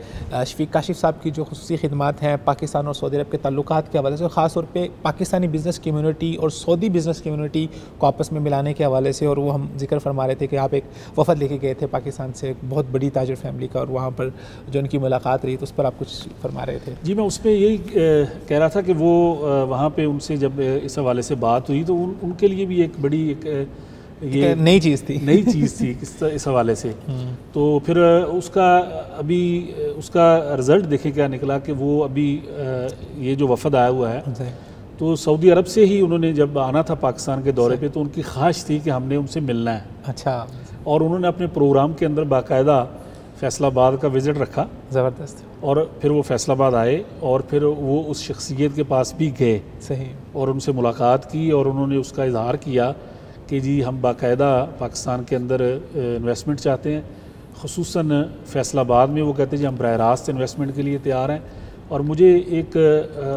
शफीक काशिफ साहब की जो खुसूसी खिदमात हैं पाकिस्तान और सऊदी अरब के ताल्लुकात के हवाले से, ख़ास तौर पे पाकिस्तानी बिज़नेस कम्यूनिटी और सऊदी बिज़नेस कम्यूनिटी को आपस में मिलाने के हवाले से, और वो हम जिक्र फरमा रहे थे कि आप एक वफ़द लेके गए थे पाकिस्तान से, एक बहुत बड़ी ताजर फैमिली का, और वहाँ पर जो उनकी मुलाकात रही तो उस पर आप कुछ फरमा रहे थे। जी, मैं उस पर यही कह रहा था कि वो वहाँ पर उनसे जब इस हवाले से बात हुई तो उनके लिए भी एक बड़ी ये नई चीज़ थी इस हवाले से। तो फिर उसका रिज़ल्ट देखें क्या निकला कि वो अभी ये जो वफ़द आया हुआ है तो सऊदी अरब से ही उन्होंने जब आना था पाकिस्तान के दौरे पे तो उनकी ख्वाहिश थी कि हमने उनसे मिलना है। अच्छा। और उन्होंने अपने प्रोग्राम के अंदर बाकायदा फैसलाबाद का विज़िट रखा। ज़बरदस्त। और फिर वो फैसलाबाद आए और फिर वो उस शख्सियत के पास भी गए। सही। और उनसे मुलाकात की और उन्होंने उसका इजहार किया कि जी हम बाकायदा पाकिस्तान के अंदर इन्वेस्टमेंट चाहते हैं, ख़ुसूसन फैसलाबाद में। वो कहते हैं जी हम बराह रास्त इन्वेस्टमेंट के लिए तैयार हैं। और मुझे एक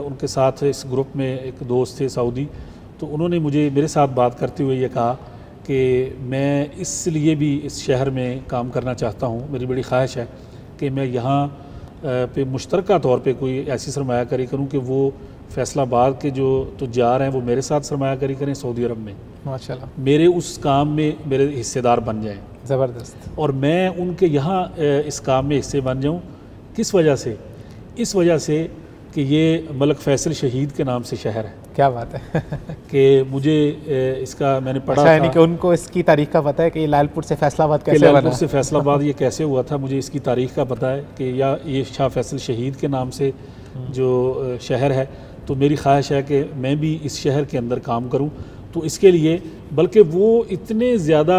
उनके साथ इस ग्रुप में एक दोस्त थे सऊदी, तो उन्होंने मेरे साथ बात करते हुए ये कहा कि मैं इसलिए भी इस शहर में काम करना चाहता हूँ, मेरी बड़ी ख्वाहिश है कि मैं यहाँ पे मुश्तरका तौर पे कोई ऐसी सरमायाकारी करूँ कि वो फैसलाबाद के जो तुजार हैं वो मेरे साथ सरमायाकारी करें सऊदी अरब में, माशाल्लाह, मेरे उस काम में मेरे हिस्सेदार बन जाएं। ज़बरदस्त। और मैं उनके यहाँ इस काम में हिस्से बन जाऊँ। किस वजह से? इस वजह से कि ये मलक फैसल शहीद के नाम से शहर है। क्या बात है कि मुझे इसका मैंने पढ़ा था, यानी कि उनको इसकी तारीख का पता है कि लालपुर से फैसलाबाद कैसे बना, लालपुर से फैसलाबाद ये कैसे हुआ था, मुझे इसकी तारीख का पता है कि या ये शाह फैसल शहीद के नाम से जो शहर है। तो मेरी ख्वाहिश है कि मैं भी इस शहर के अंदर काम करूं। तो इसके लिए बल्कि वो इतने ज़्यादा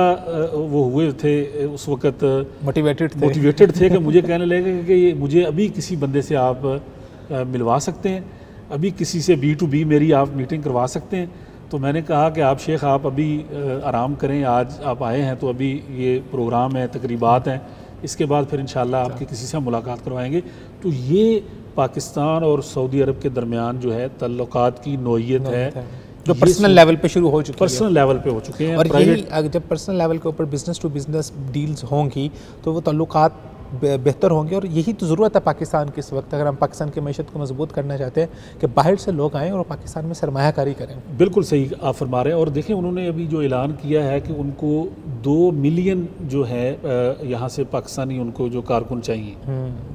वो हुए थे उस वक़्त, मोटिवेटेड थे कि मुझे कहने लगे कि मुझे अभी किसी बंदे से आप मिलवा सकते हैं, अभी किसी से B2B मेरी आप मीटिंग करवा सकते हैं। तो मैंने कहा कि आप शेख आप अभी आराम करें, आज आप आए हैं तो अभी ये प्रोग्राम है, तकरीबात हैं, इसके बाद फिर इंशाल्लाह आपकी किसी से मुलाकात करवाएंगे। तो ये पाकिस्तान और सऊदी अरब के दरमियान जो है तल्लुकात की नोयत है जो पर्सनल लेवल पे शुरू हो चुकी है, पर्सनल लेवल पे हो चुके हैं। और यही जब पर्सनल लेवल के ऊपर बिज़नेस टू बिज़नेस डील्स होंगी तो वो तल्लुकात बेहतर होंगे। और यही तो ज़रूरत है पाकिस्तान की इस वक्त, अगर हम पाकिस्तान की मैशत को मजबूत करना चाहते हैं कि बाहर से लोग आएँ और पाकिस्तान में सरमायाकारी करें। बिल्कुल सही आप फरमा रहे हैं। और देखें उन्होंने अभी जो ऐलान किया है कि उनको 2 मिलियन जो है यहाँ से पाकिस्तानी उनको जो कारकुन चाहिए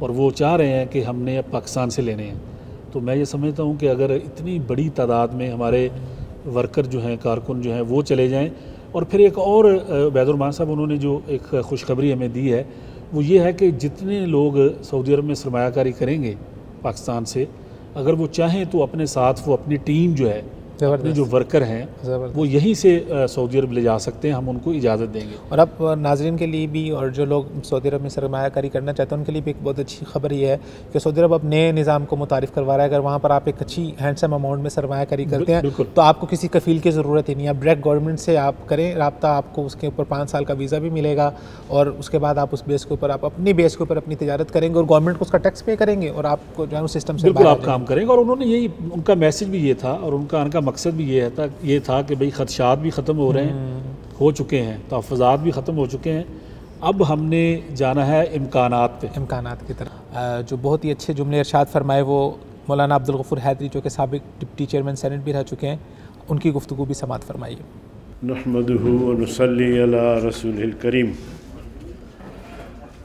और वो चाह रहे हैं कि हमने अब पाकिस्तान से लेने हैं। तो मैं ये समझता हूँ कि अगर इतनी बड़ी तादाद में हमारे वर्कर जो हैं, कारकुन जो हैं वो चले जाएँ। और फिर एक और बैदुर्रहमान साहब उन्होंने जो एक खुशखबरी हमें दी है वो ये है कि जितने लोग सऊदी अरब में सरमायाकारी करेंगे पाकिस्तान से, अगर वो चाहें तो अपने साथ वो अपनी टीम जो है, अपने जो वर्कर हैं वो यहीं से सऊदी अरब ले जा सकते हैं, हम उनको इजाज़त देंगे। और अब नाजरीन के लिए भी और जो लोग सऊदी अरब में सरमायाकारी करना चाहते हैं उनके लिए भी एक बहुत अच्छी खबर ये है कि सऊदी अरब अब नए निज़ाम को मुतारिफ़ करवा रहा है। अगर वहाँ पर आप एक अच्छी हैंडसम अमाउंट में सरमायाकारी करते हैं तो आपको किसी कफ़ील की ज़रूरत ही नहीं है। आप डायरेक्ट गवर्नमेंट से आप करें रब्ता, आपको उसके ऊपर 5 साल का वीज़ा भी मिलेगा और उसके बाद आप उस बेस के ऊपर आप अपनी बेस के ऊपर अपनी तिजारत करेंगे और गवर्नमेंट को उसका टैक्स पे करेंगे और आपको जो है उस सिस्टम से बिल्कुल आप काम करेंगे। और उन्होंने यही उनका मैसेज भी ये था और उनका मकसद भी ये था कि भाई खदशात भी ख़त्म हो रहे हैं, हो चुके हैं, तहफ़्फ़ुज़ात भी ख़त्म हो चुके हैं, अब हमने जाना है इम्कानात की तरफ। जो बहुत ही अच्छे जुमले इरशाद फरमाए वो मौलाना अब्दुल गफ़ूर हैदरी जो कि साबिक़ डिप्टी चेयरमैन सेनेट भी रह चुके हैं, उनकी गुफ्तगू भी समात फरमाइए। नहमदुहु व नुसल्ली अला रसूलिल करीम,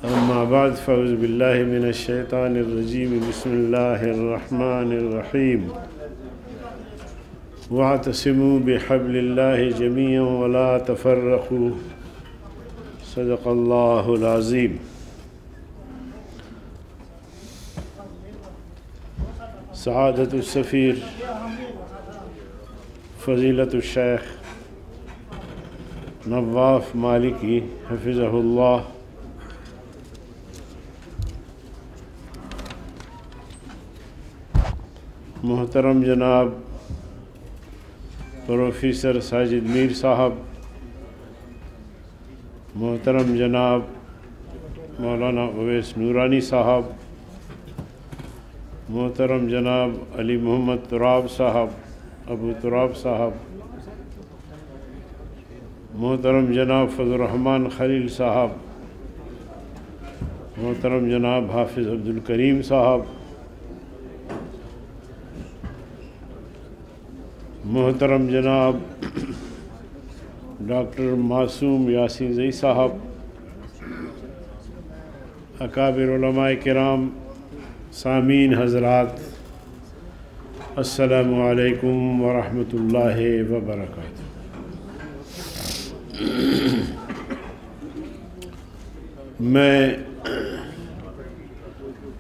अम्मा बाद फ़अऊज़ु बिल्लाहि मिनश शैतानिर रजीम, बिस्मिल्लाहिर रहमानिर रहीम, वातसिमू बिहब्लिल्लाहि जमीअन वला तफ़र्रक़ू, सदक़ल्लाहुल अज़ीम। सआदतुस सफ़ीर फ़ज़ीलतुश शेख नवाफ़ मालिकी हफ़िज़हुल्लाह, मोहतरम जनाब प्रोफेसर साजिद मीर साहब, मोहतरम जनाब मौलाना उवैस नूरानी साहब, मोहतरम जनाब अली मोहम्मद तुराब साहब, अबू तुराब साहब, मोहतरम जनाब फजल रहमान खलील साहब, मोहतरम जनाब हाफिज़ अब्दुल करीम साहब, मोहतरम जनाब डॉक्टर मासूम यासीन ज़ई साहब, अकाबिर उलमाए किराम, सामीन हज़रात, अस्सलामु अलैकुम व रहमतुल्लाहि व बरकातुहू। मैं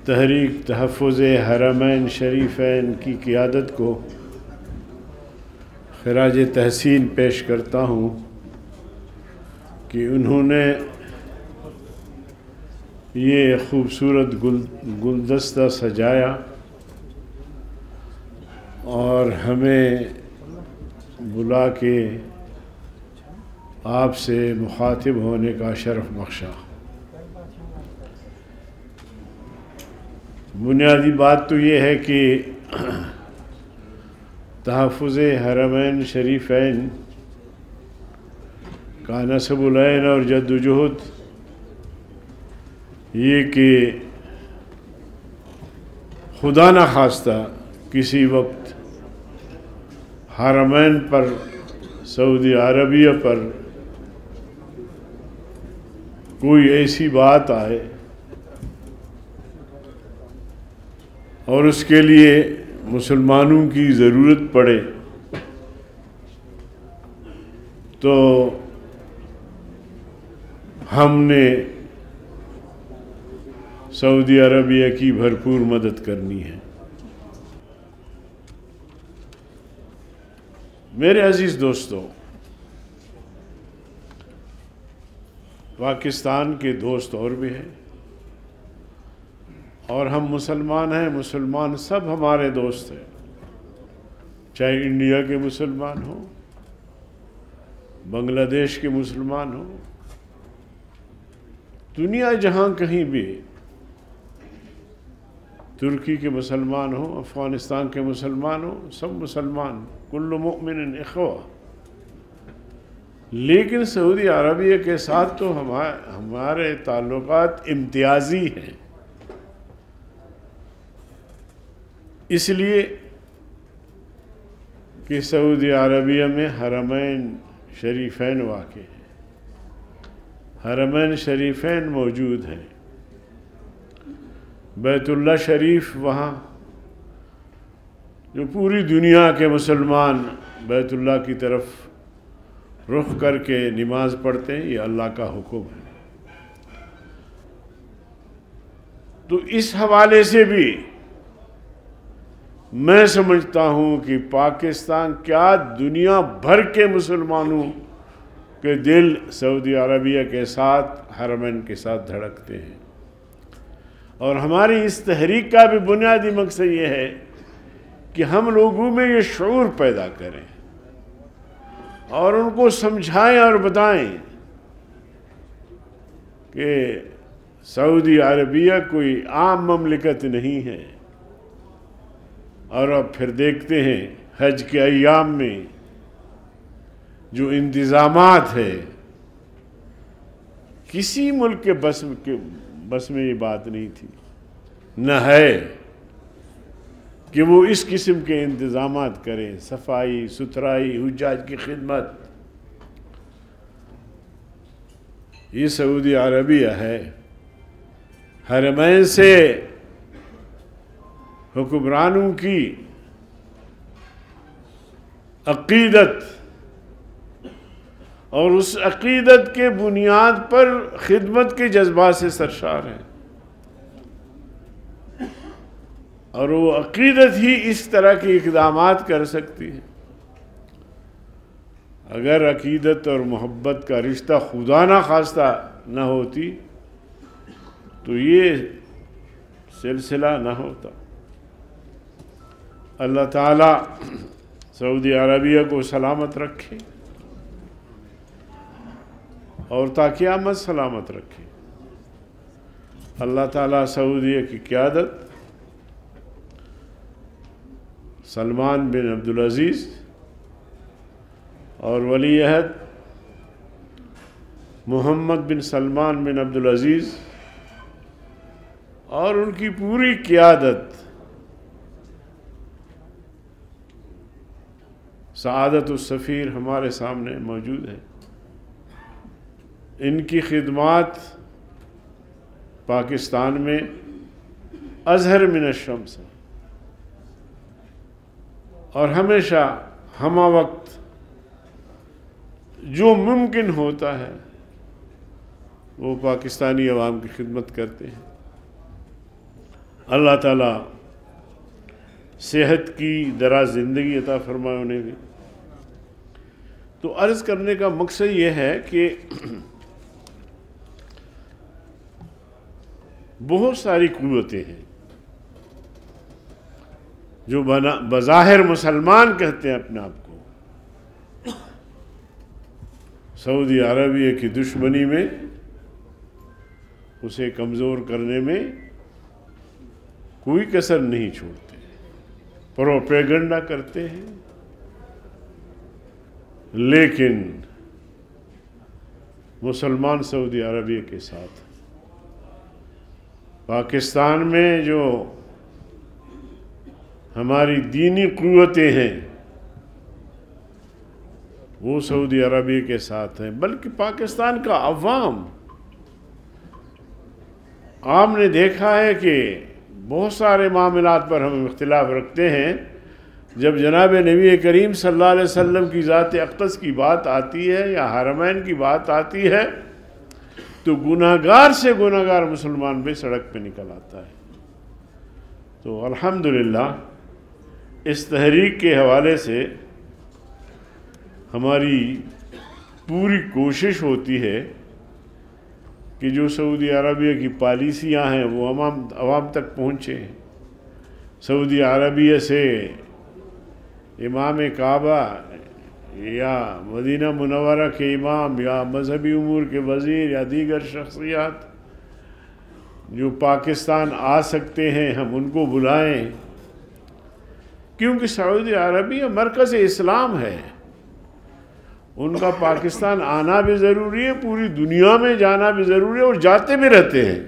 तहरीक तहफ़्फ़ुज़ हरमैन शरीफ़ैन की क़ियादत को ख़िराज तहसीन पेश करता हूँ कि उन्होंने ये ख़ूबसूरत गुलदस्ता सजाया और हमें बुला के आपसे मुखातिब होने का शरफ़ बख्शा। बुनियादी बात तो ये है कि तहफ़्फ़ुज़ हरमैन शरीफ़ैन का नस्बुल ऐन और जद्दोजहद ये कि खुदा न खास्ता किसी वक्त हरमैन पर, सऊदी अरबिया पर कोई ऐसी बात आए और उसके लिए मुसलमानों की ज़रूरत पड़े तो हमने सऊदी अरबिया की भरपूर मदद करनी है। मेरे अजीज़ दोस्तों, पाकिस्तान के दोस्त और भी हैं और हम मुसलमान हैं। मुसलमान सब हमारे दोस्त हैं, चाहे इंडिया के मुसलमान हो, बांग्लादेश के मुसलमान हो, दुनिया जहाँ कहीं भी, तुर्की के मुसलमान हो, अफ़गानिस्तान के मुसलमान हो, सब मुसलमान, कुल्लु मुमिन इख़्वा। लेकिन सऊदी अरबिया के साथ तो हमारे ताल्लुकात इम्तियाज़ी हैं, इसलिए कि सऊदी अरबिया में हरमैन शरीफ़ैन वाक़े हैं, हरमैन शरीफ़ैन मौजूद हैं। बैतुल्लाह शरीफ वहाँ जो पूरी दुनिया के मुसलमान बैतुल्लाह की तरफ रुख करके नमाज पढ़ते हैं, ये अल्लाह का हुक्म है। तो इस हवाले से भी मैं समझता हूँ कि पाकिस्तान क्या दुनिया भर के मुसलमानों के दिल सऊदी अरबिया के साथ, हरमैन के साथ धड़कते हैं। और हमारी इस तहरीक का भी बुनियादी मकसद ये है कि हम लोगों में ये शऊर पैदा करें और उनको समझाएं और बताएं कि सऊदी अरबिया कोई आम ममलिकत नहीं है। और अब फिर देखते हैं हज के अय्याम में जो इंतज़ामात है, किसी मुल्क के बस में ये बात नहीं थी, न है कि वो इस किस्म के इंतज़ामात करें, सफाई सुथराई, हुज्जाज की खिदमत। ये सऊदी अरबिया है। हरमैन से हुक्मरानों की अक़ीदत और उस अक़ीदत के बुनियाद पर खिदमत के जज्बा से सरशार है। और वो अक़ीदत ही इस तरह के इक़दामात कर सकती है। अगर अक़ीदत और मोहब्बत का रिश्ता खुदा ना खास्ता न होती तो ये सिलसिला न होता। अल्लाह ताला सऊदी अरबिया को सलामत रखे और ताक़ियामत सलामत रखे। अल्लाह ताला सऊदी की क़यादत सलमान बिन अब्दुल अज़ीज़ और वली अहद मोहम्मद बिन सलमान बिन अब्दुल अजीज़ और उनकी पूरी क़ियादत सआदत उस सफ़ीर हमारे सामने मौजूद है। इनकी खिदमात पाकिस्तान में अज़हर मिन शम्स और हमेशा हमा वक्त जो मुमकिन होता है वो पाकिस्तानी अवाम की खिदमत करते हैं। अल्लाह ताला सेहत की दराज ज़िंदगी अता फरमाए उन्हें भी। तो अर्ज़ करने का मकसद ये है कि बहुत सारी क़ुव्वतें हैं जो बज़ाहिर मुसलमान कहते हैं अपने आप को, सऊदी अरबिया की दुश्मनी में उसे कमज़ोर करने में कोई कसर नहीं छोड़ते, प्रोपेगेंडा करते हैं। लेकिन मुसलमान सऊदी अरबिया के साथ पाकिस्तान में जो हमारी दीनी क़ुव्वतें हैं वो सऊदी अरबिया के साथ हैं, बल्कि पाकिस्तान का अवाम आपने देखा है कि बहुत सारे मामलात पर हम इख्तिलाफ रखते हैं। जब जनाब नबी करीम सल्लल्लाहु अलैहि वसल्लम की ज़ात अक़दस की बात आती है या हरमैन की बात आती है तो गुनाहगार से गुनाहगार मुसलमान भी सड़क पे निकल आता है। तो अल्हम्दुलिल्लाह इस तहरीक के हवाले से हमारी पूरी कोशिश होती है कि जो सऊदी अरबिया की पॉलिसियाँ हैं वो अवाम तक पहुँचे। सऊदी अरबिया से इमाम काबा या मदीना मुनव्वरा के इमाम या मजहबी उमूर के वज़ीर या दीगर शख्सियात जो पाकिस्तान आ सकते हैं हम उनको बुलाएं, क्योंकि सऊदी अरबिया मरकज़ इस्लाम है। उनका पाकिस्तान आना भी ज़रूरी है, पूरी दुनिया में जाना भी ज़रूरी है और जाते भी रहते हैं।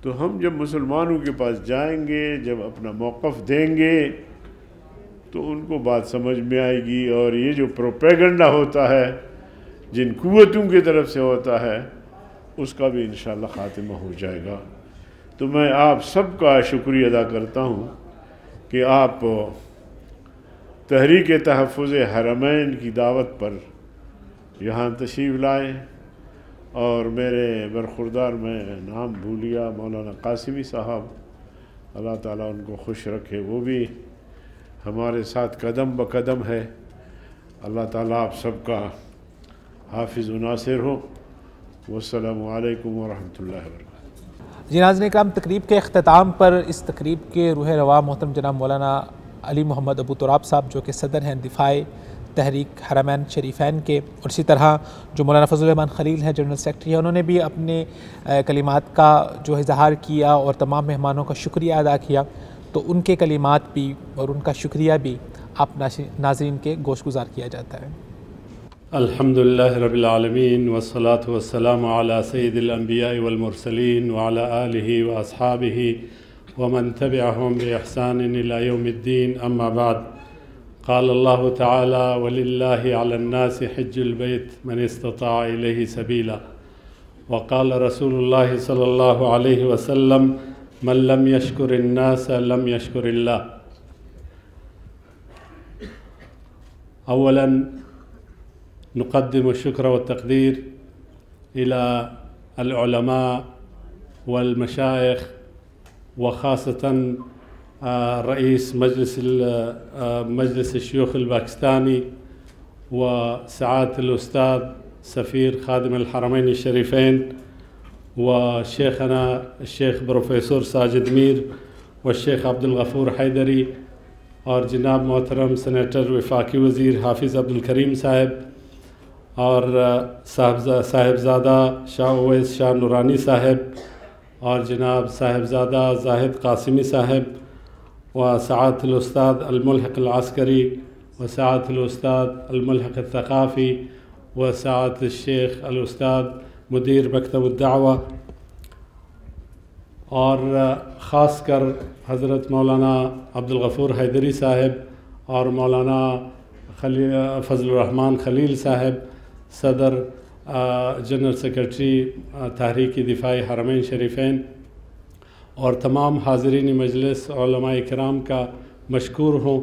तो हम जब मुसलमानों के पास जाएंगे, जब अपना मौक़िफ़ देंगे तो उनको बात समझ में आएगी और ये जो प्रोपेगेंडा होता है जिन कुव्वतों की तरफ से होता है उसका भी इंशाअल्लाह ख़ात्मा हो जाएगा। तो मैं आप सबका शुक्रिया अदा करता हूँ कि आप तहरीक तहफ़्फ़ुज़ हरमैन की दावत पर यहाँ तशरीफ़ लाए और मेरे बरखुरदार में नाम भूलिया मौलाना कासिमी साहब, अल्लाह ताला उनको खुश रखे, वो भी हमारे साथ कदम ब कदम है। अल्लाह ताला आप सबका हाफिज़ व नासिर हो। वस्सलामु अलैकुम व रहमतुल्लाहि व बरकातुहू। जी नाज़रीन इकराम, तकरीब के अख्ताम पर इस तकरीब के रूह रवा मोहतरम जनाब मौलाना अली मोहम्मद अबू तुराब साहब जो कि सदर हैं दिफ़ाए तहरीक हरमैन शरीफैन के, और इसी तरह जो मौलाना फजल रहमान खलील हैं जनरल सेक्रेटरी हैं, उन्होंने भी अपने कलिमात का जो इज़हार किया और तमाम मेहमानों का शुक्रिया अदा किया। तो उनके कलिमात भी और उनका शुक्रिया भी आप नाज़रीन के गोशगुजार किया जाता है। अल्हम्दुलिल्लाहि रब्बिल आलमीन वस्सलातु वस्सलामु अला सय्यिदिल अंबिया वल मुरसलीन व अला आलिहि व अस्हाबिहि व मन तबिअहुम बि इहसान इला यौमिद्दीन, अम्मा बाद। क़ाल अल्लाहु तआला वलिल्लाहि अलन नासि हिज्जुल बैत मन इस्तताअ इलैहि सबीला व क़ाल रसूलुल्लाहि सल्लल्लाहु अलैहि वसल्लम मन लम यशकुरिन नास लम यशकुरिल्लाह। अव्वलन नुक़द्दिमु शुक्र व तक़दीर इला अल उलमा वल मशाइख़ व ख़ासतन रईस मजलिस शयूख़ अल पाकिस्तानी व सआदत अल उस्ताद सफ़ीर ख़ादिम अल हरमैन शरीफ़ैन व शेखना शेख प्रोफेसर साजिद मीर व शेख अब्दुल गफ़ूर हैदरी और जनाब मोहतरम सेनेटर वफाकी वज़ीर हाफिज़ अब्दुल करीम साहब और साहिबज़ादा शाह उवैस शाह नूरानी साहब और जनाब साहिबज़ादा जाहिद कासिमी साहब व सआदत अल उस्ताद अल मुल्हिक़ अल अस्करी व सआदत उस्ताद अल-मुल्हक़ अल-थक़ाफ़ी व सआदत शेख अल-उस्ताद मुदीर मकतब अद-दावा और ख़ासकर हज़रत मौलाना अब्दुल गफ़ूर हैदरी साहब और मौलाना फ़ज़लुर रहमान खलील साहब, सदर जनरल सेक्रेटरी तहरीक दिफ़ाई हरमैन शरीफ़ैन और तमाम हाज़रीन मजलिस उलमाए किराम का मशकूर हूँ,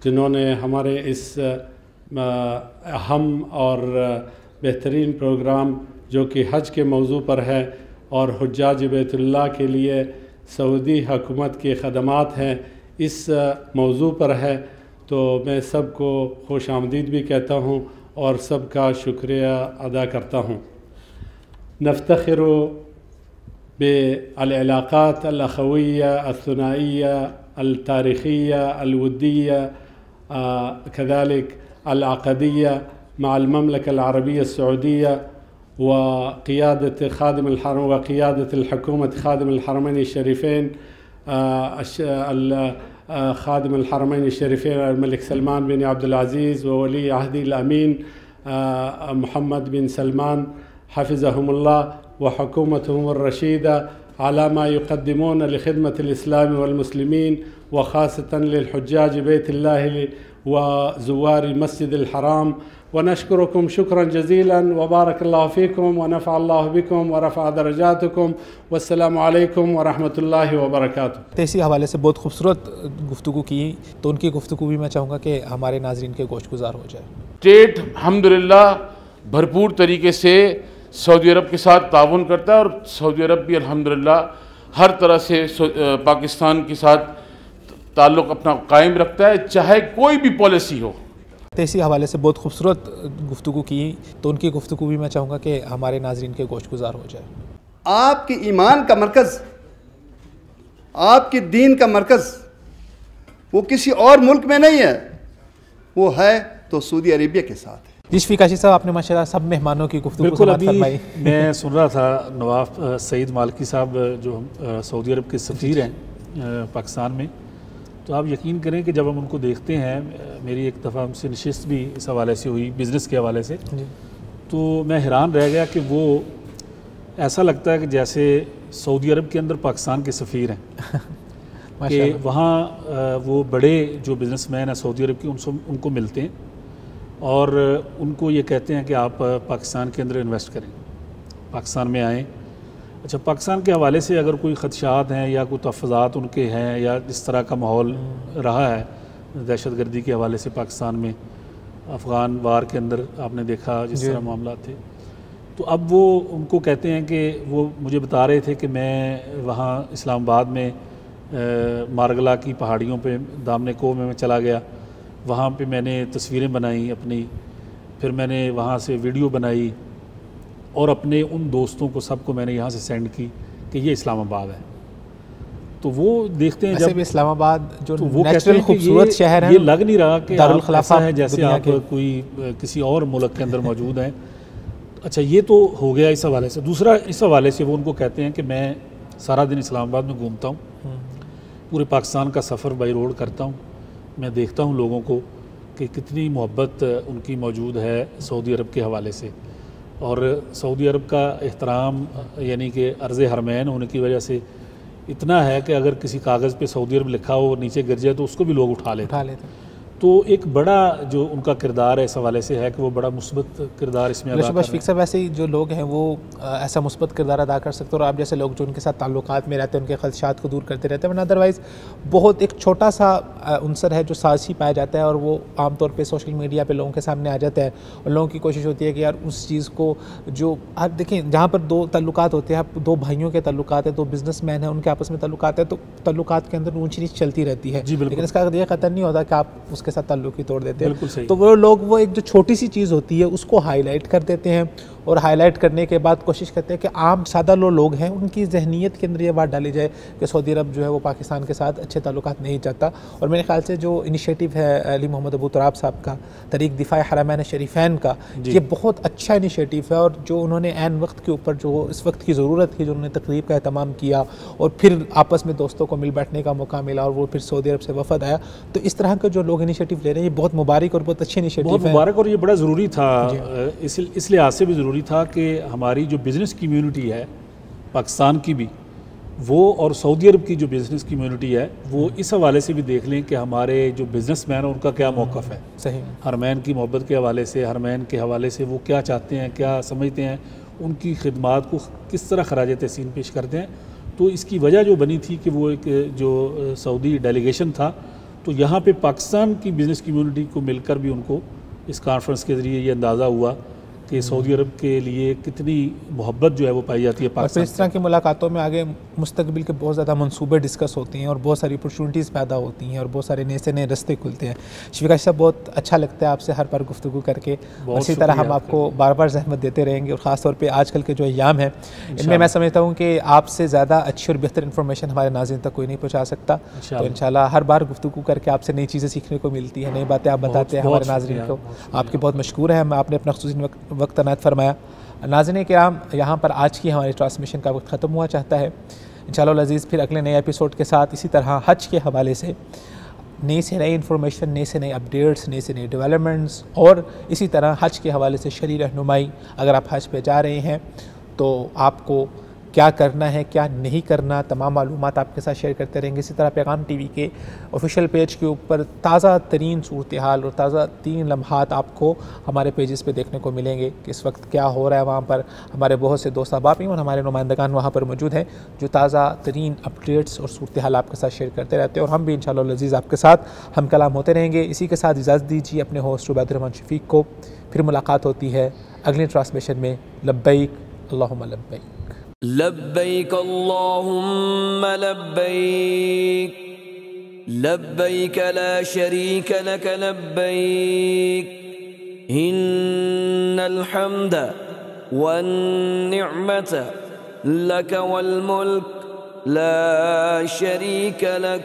जिन्होंने हमारे इस अहम और बेहतरीन प्रोग्राम जो कि हज के मौजू पर है और हुज्जाज बैतुल्लाह के लिए सऊदी हुकूमत के ख़दमात हैं, इस मौजू पर है, तो मैं सबको खुश आमदीद भी कहता हूँ और सबका शुक्रिया अदा करता हूँ। नफ्तखिरु बिल-इलाक़ात अल-अख़विय्या अल-सुनाइय्या अल-तारीख़िय्या अल-वुद्दिय्या कज़ालिक अल-अक़दिय्या मअल ममलका अल-अरबिय्या अस-सऊदिय्या व क़ियादत ख़ादिम अल-हरम व क़ियादत अल-हुकूमत ख़ादिम अल-हरमैन अश-शरीफ़ैन ख़ादिम अल-हरमैन अश-शरीफ़ैन अल-मलिक सलमान बिन अब्दुल अज़ीज़ व वली अहद अल-अमीन मोहम्मद बिन सलमान हफ़िज़हुमुल्लाह व हुकूमतहुम ar-रशीदा अला मा युक़द्दिमून लिख़िदमत अल-इस्लाम वल मुस्लिमीन व ख़ासतन लिल-हुज्जाज बैतिल्लाह व ज़ुवार मस्जिद अल-हराम व नशकुरुकुम शुक्रन जज़ीलन व बारकल्लाहु फ़ीकुम व नफ़अल्लाहु बिकुम व रफ़अ दरजातकुम वस्सलामु अलैकुम व रहमतुल्लाहि व बरकातुहू। तो इसी हवाले से बहुत खूबसूरत गुफ्तगू की, तो उनकी गुफ्तगू भी मैं चाहूँगा कि हमारे नाज़रीन के गोशगुज़ार हो जाए। स्टेट अल्हम्दुलिल्लाह भरपूर तरीके से सऊदी अरब के साथ ताउन करता है और सऊदी अरब भी अल्हम्दुलिल्लाह हर तरह से पाकिस्तान के साथ ताल्लुक़ अपना कायम रखता है, चाहे कोई भी पॉलिसी हो। तो इसी हवाले से बहुत खूबसूरत गुफ्तगू की, तो उनकी गुफ्तगू भी मैं चाहूँगा कि हमारे नाज़रीन के गोशगुज़ार हो जाए। आपके ईमान का मरकज़, आपके दीन का मरकज़ वो किसी और मुल्क में नहीं है, वो है तो सऊदी अरेबिया के साथ है। जी शफीकाशी साहब, आपने माशाल्लाह सब मेहमानों की गुफ्तगू बिल्कुल अभी फरमाई। मैं सुन रहा था नवाफ सईद मालिकी साहब जो सऊदी अरब के सफ़ीर हैं पाकिस्तान में, तो आप यकीन करें कि जब हम उनको देखते हैं, मेरी एक दफ़ा हमसे नशिस्त भी इस हवाले से हुई, बिज़नेस के हवाले से, तो मैं हैरान रह गया कि वो ऐसा लगता है कि जैसे सऊदी अरब के अंदर पाकिस्तान के सफ़ीर हैं कि वहाँ वो बड़े जो बिज़नेसमैन हैं सऊदी अरब के उनको मिलते हैं और उनको ये कहते हैं कि आप पाकिस्तान के अंदर इन्वेस्ट करें, पाकिस्तान में आएँ। अच्छा, पाकिस्तान के हवाले से अगर कोई ख़दशात हैं या कोई तहफ़्फ़ुज़ात उनके हैं या जिस तरह का माहौल रहा है दहशतगर्दी के हवाले से पाकिस्तान में, अफ़गान वार के अंदर आपने देखा जिस तरह मामला थे, तो अब वो उनको कहते हैं कि वो मुझे बता रहे थे कि मैं वहाँ इस्लामाबाद में मारगला की पहाड़ियों पे दामने कोह में मैं चला गया, वहाँ पे मैंने तस्वीरें बनाई अपनी, फिर मैंने वहाँ से वीडियो बनाई और अपने उन दोस्तों को सबको मैंने यहाँ से सेंड की कि ये इस्लामाबाद है। तो वो देखते हैं जब इस्लामाबाद जो तो वो नेचुरल खूबसूरत शहर है, ये लग नहीं रहा कि दारुल आप खिलाफा ऐसा है जैसे आप कोई किसी और मुल्क के अंदर मौजूद हैं। अच्छा, ये तो हो गया इस हवाले से। दूसरा, इस हवाले से वो उनको कहते हैं कि मैं सारा दिन इस्लामाबाद में घूमता हूँ, पूरे पाकिस्तान का सफ़र बाई रोड करता हूँ, मैं देखता हूँ लोगों को कि कितनी मोहब्बत उनकी मौजूद है सऊदी अरब के हवाले से, और सऊदी अरब का एहतराम यानी कि अर्ज़ हरमैन होने की वजह से इतना है कि अगर किसी कागज़ पे सऊदी अरब लिखा हो नीचे गिर जाए तो उसको भी लोग उठा लेते हैं। तो एक बड़ा जो उनका किरदार है इस हवाले से है कि वो बड़ा मुस्बत किरदार इसमें अदा कर रहे हैं। शफीक साहब, ऐसे ही जो लोग हैं वो ऐसा मुस्बत किरदार अदा कर सकते हैं, और आप जैसे लोग जो उनके साथ ताल्लुकात में रहते हैं उनके खदशात को दूर करते रहते हैं, वरना अदरवाइज़ बहुत एक छोटा सा अंसर है जो साज़ी पाया जाता है और वो आमतौर पर सोशल मीडिया पर लोगों के सामने आ जाता है, और लोगों की कोशिश होती है कि यार उस चीज़ को जो आप देखें जहाँ पर दो ताल्लुकात होते हैं, दो भाइयों के ताल्लुकात है, दो बिजनेसमैन हैं, उनके आपस में ताल्लुकात है, तो ताल्लुकात के अंदर ऊँच नीच चलती रहती है, लेकिन इसका ये ख़तर नहीं होता कि आप उसके साथ ताल्लुक ही तोड़ देते हैं। तो वो लोग वो एक जो छोटी सी चीज़ होती है उसको हाईलाइट कर देते हैं, और हाईलाइट करने के बाद कोशिश करते हैं कि आम सादा लोग हैं उनकी जहनीत के अंदर ये बात डाली जाए कि सऊदी अरब जो है वो पाकिस्तान के साथ अच्छे ताल्लुकात नहीं चाहता। और मेरे ख्याल से जो इनिशिएटिव है अली मोहम्मद अबू तुराब साहब का तरीक़ दिफ़ा हरमैन शरीफैन का, ये बहुत अच्छा इनिशिएटिव है। और जो उन्होंने ऐन वक्त के ऊपर जो इस वक्त की ज़रूरत थी, जो उन्होंने तकरीब का एहतमाम किया और फिर आपस में दोस्तों को मिल बैठने का मौका मिला और वो फिर सऊदी अरब से वफ़द आया, तो इस तरह के जो लोग इनिशिएटिव ले रहे हैं ये बहुत मुबारक और बहुत अच्छे इनिशिएटिव है। बहुत मुबारक, और ये बड़ा ज़रूरी था। इस लिहाज से भी ज़रूरी था कि हमारी जो बिज़नेस कम्यूनिटी है पाकिस्तान की भी, वो और सऊदी अरब की जो बिज़नेस कम्यूनिटी है वो इस हवाले से भी देख लें कि हमारे जो बिज़नेसमैन हैं उनका क्या मौक़िफ़ है। सही, हरमैन की मोहब्बत के हवाले से, हरमैन के हवाले से वो क्या चाहते हैं, क्या समझते हैं, उनकी खिदमात को किस तरह खराज तहसीन पेश करते हैं। तो इसकी वजह जो बनी थी कि वो एक जो सऊदी डेलीगेशन था, तो यहाँ पे पाकिस्तान की बिज़नेस कम्यूनिटी को मिलकर भी उनको इस कॉन्फ्रेंस के ज़रिए ये अंदाज़ा हुआ कि सऊदी अरब के लिए कितनी मोहब्बत जो है वो पाई जाती है पाकिस्तान। और इस तरह की मुलाकातों में आगे मुस्तकबिल के बहुत ज़्यादा मंसूबे डिस्कस होती हैं और बहुत सारी अपॉर्चुनिटीज़ पैदा होती हैं और बहुत सारे नए से नए रास्ते खुलते हैं। शफीक साहब, बहुत अच्छा लगता है आपसे हर बार गुफ्तगू करके। इसी तरह हम आपको बार बार ज़हमत देते रहेंगे और ख़ास तौर पे आजकल के जो अय्याम हैं इनमें मैं समझता हूँ कि आपसे ज़्यादा अच्छी और बेहतर इन्फॉर्मेशन हमारे नाज़रीन तक कोई नहीं पहुँचा सकता। तो इंशाल्लाह हर बार गुफ्तगू करके आपसे नई चीज़ें सीखने को मिलती हैं, नई बातें आप बताते हैं हमारे नाज़रीन को। आपके बहुत मशकूर हैं, आपने अपना ख़ुसूसी वक्त अनायत फरमाया। नाज़रीन किराम, यहाँ पर आज की हमारी ट्रांसमिशन का वक्त ख़त्म हुआ चाहता है। इंशाअल्लाह अज़ीज़ फिर अगले नए एपिसोड के साथ इसी तरह हज के हवाले से नई से नई इन्फॉर्मेशन, नए से नए अपडेट्स, नए से नए डेवलपमेंट्स और इसी तरह हज के हवाले से शरई रहनुमाई, अगर आप हज पे जा रहे हैं तो आपको क्या करना है, क्या नहीं करना, तमाम मालूमात आपके साथ शेयर करते रहेंगे। इसी तरह पैगाम टीवी के ऑफिशियल पेज के ऊपर ताज़ा तरीन सूरत हाल और ताज़ा तीन लम्हात आपको हमारे पेजेस पे देखने को मिलेंगे कि इस वक्त क्या हो रहा है वहाँ पर। हमारे बहुत से दोस्त अहबाब और हमारे नुमाइंदगान वहाँ पर मौजूद हैं जो ताज़ा तरीन अपडेट्स और सूरत हाल आपके साथ शेयर करते रहते हैं और हम भी इंशाअल्लाह अज़ीज़ आपके साथ हम कलाम होते रहेंगे। इसी के साथ इजाज़त दीजिए अपने होस्ट उबैदुर्रहमान शफीक को। फिर मुलाकात होती है अगली ट्रांसमिशन में। लब्बैक अल्लाहुम्मा लब्बैक। लब्बैक अल्लाहुम्मा लब्बैक, लब्बैक ला शरीक लक लब्बैक, इन्नल हम्द वन निअमत लक वल मुल्क ला शरीक लक।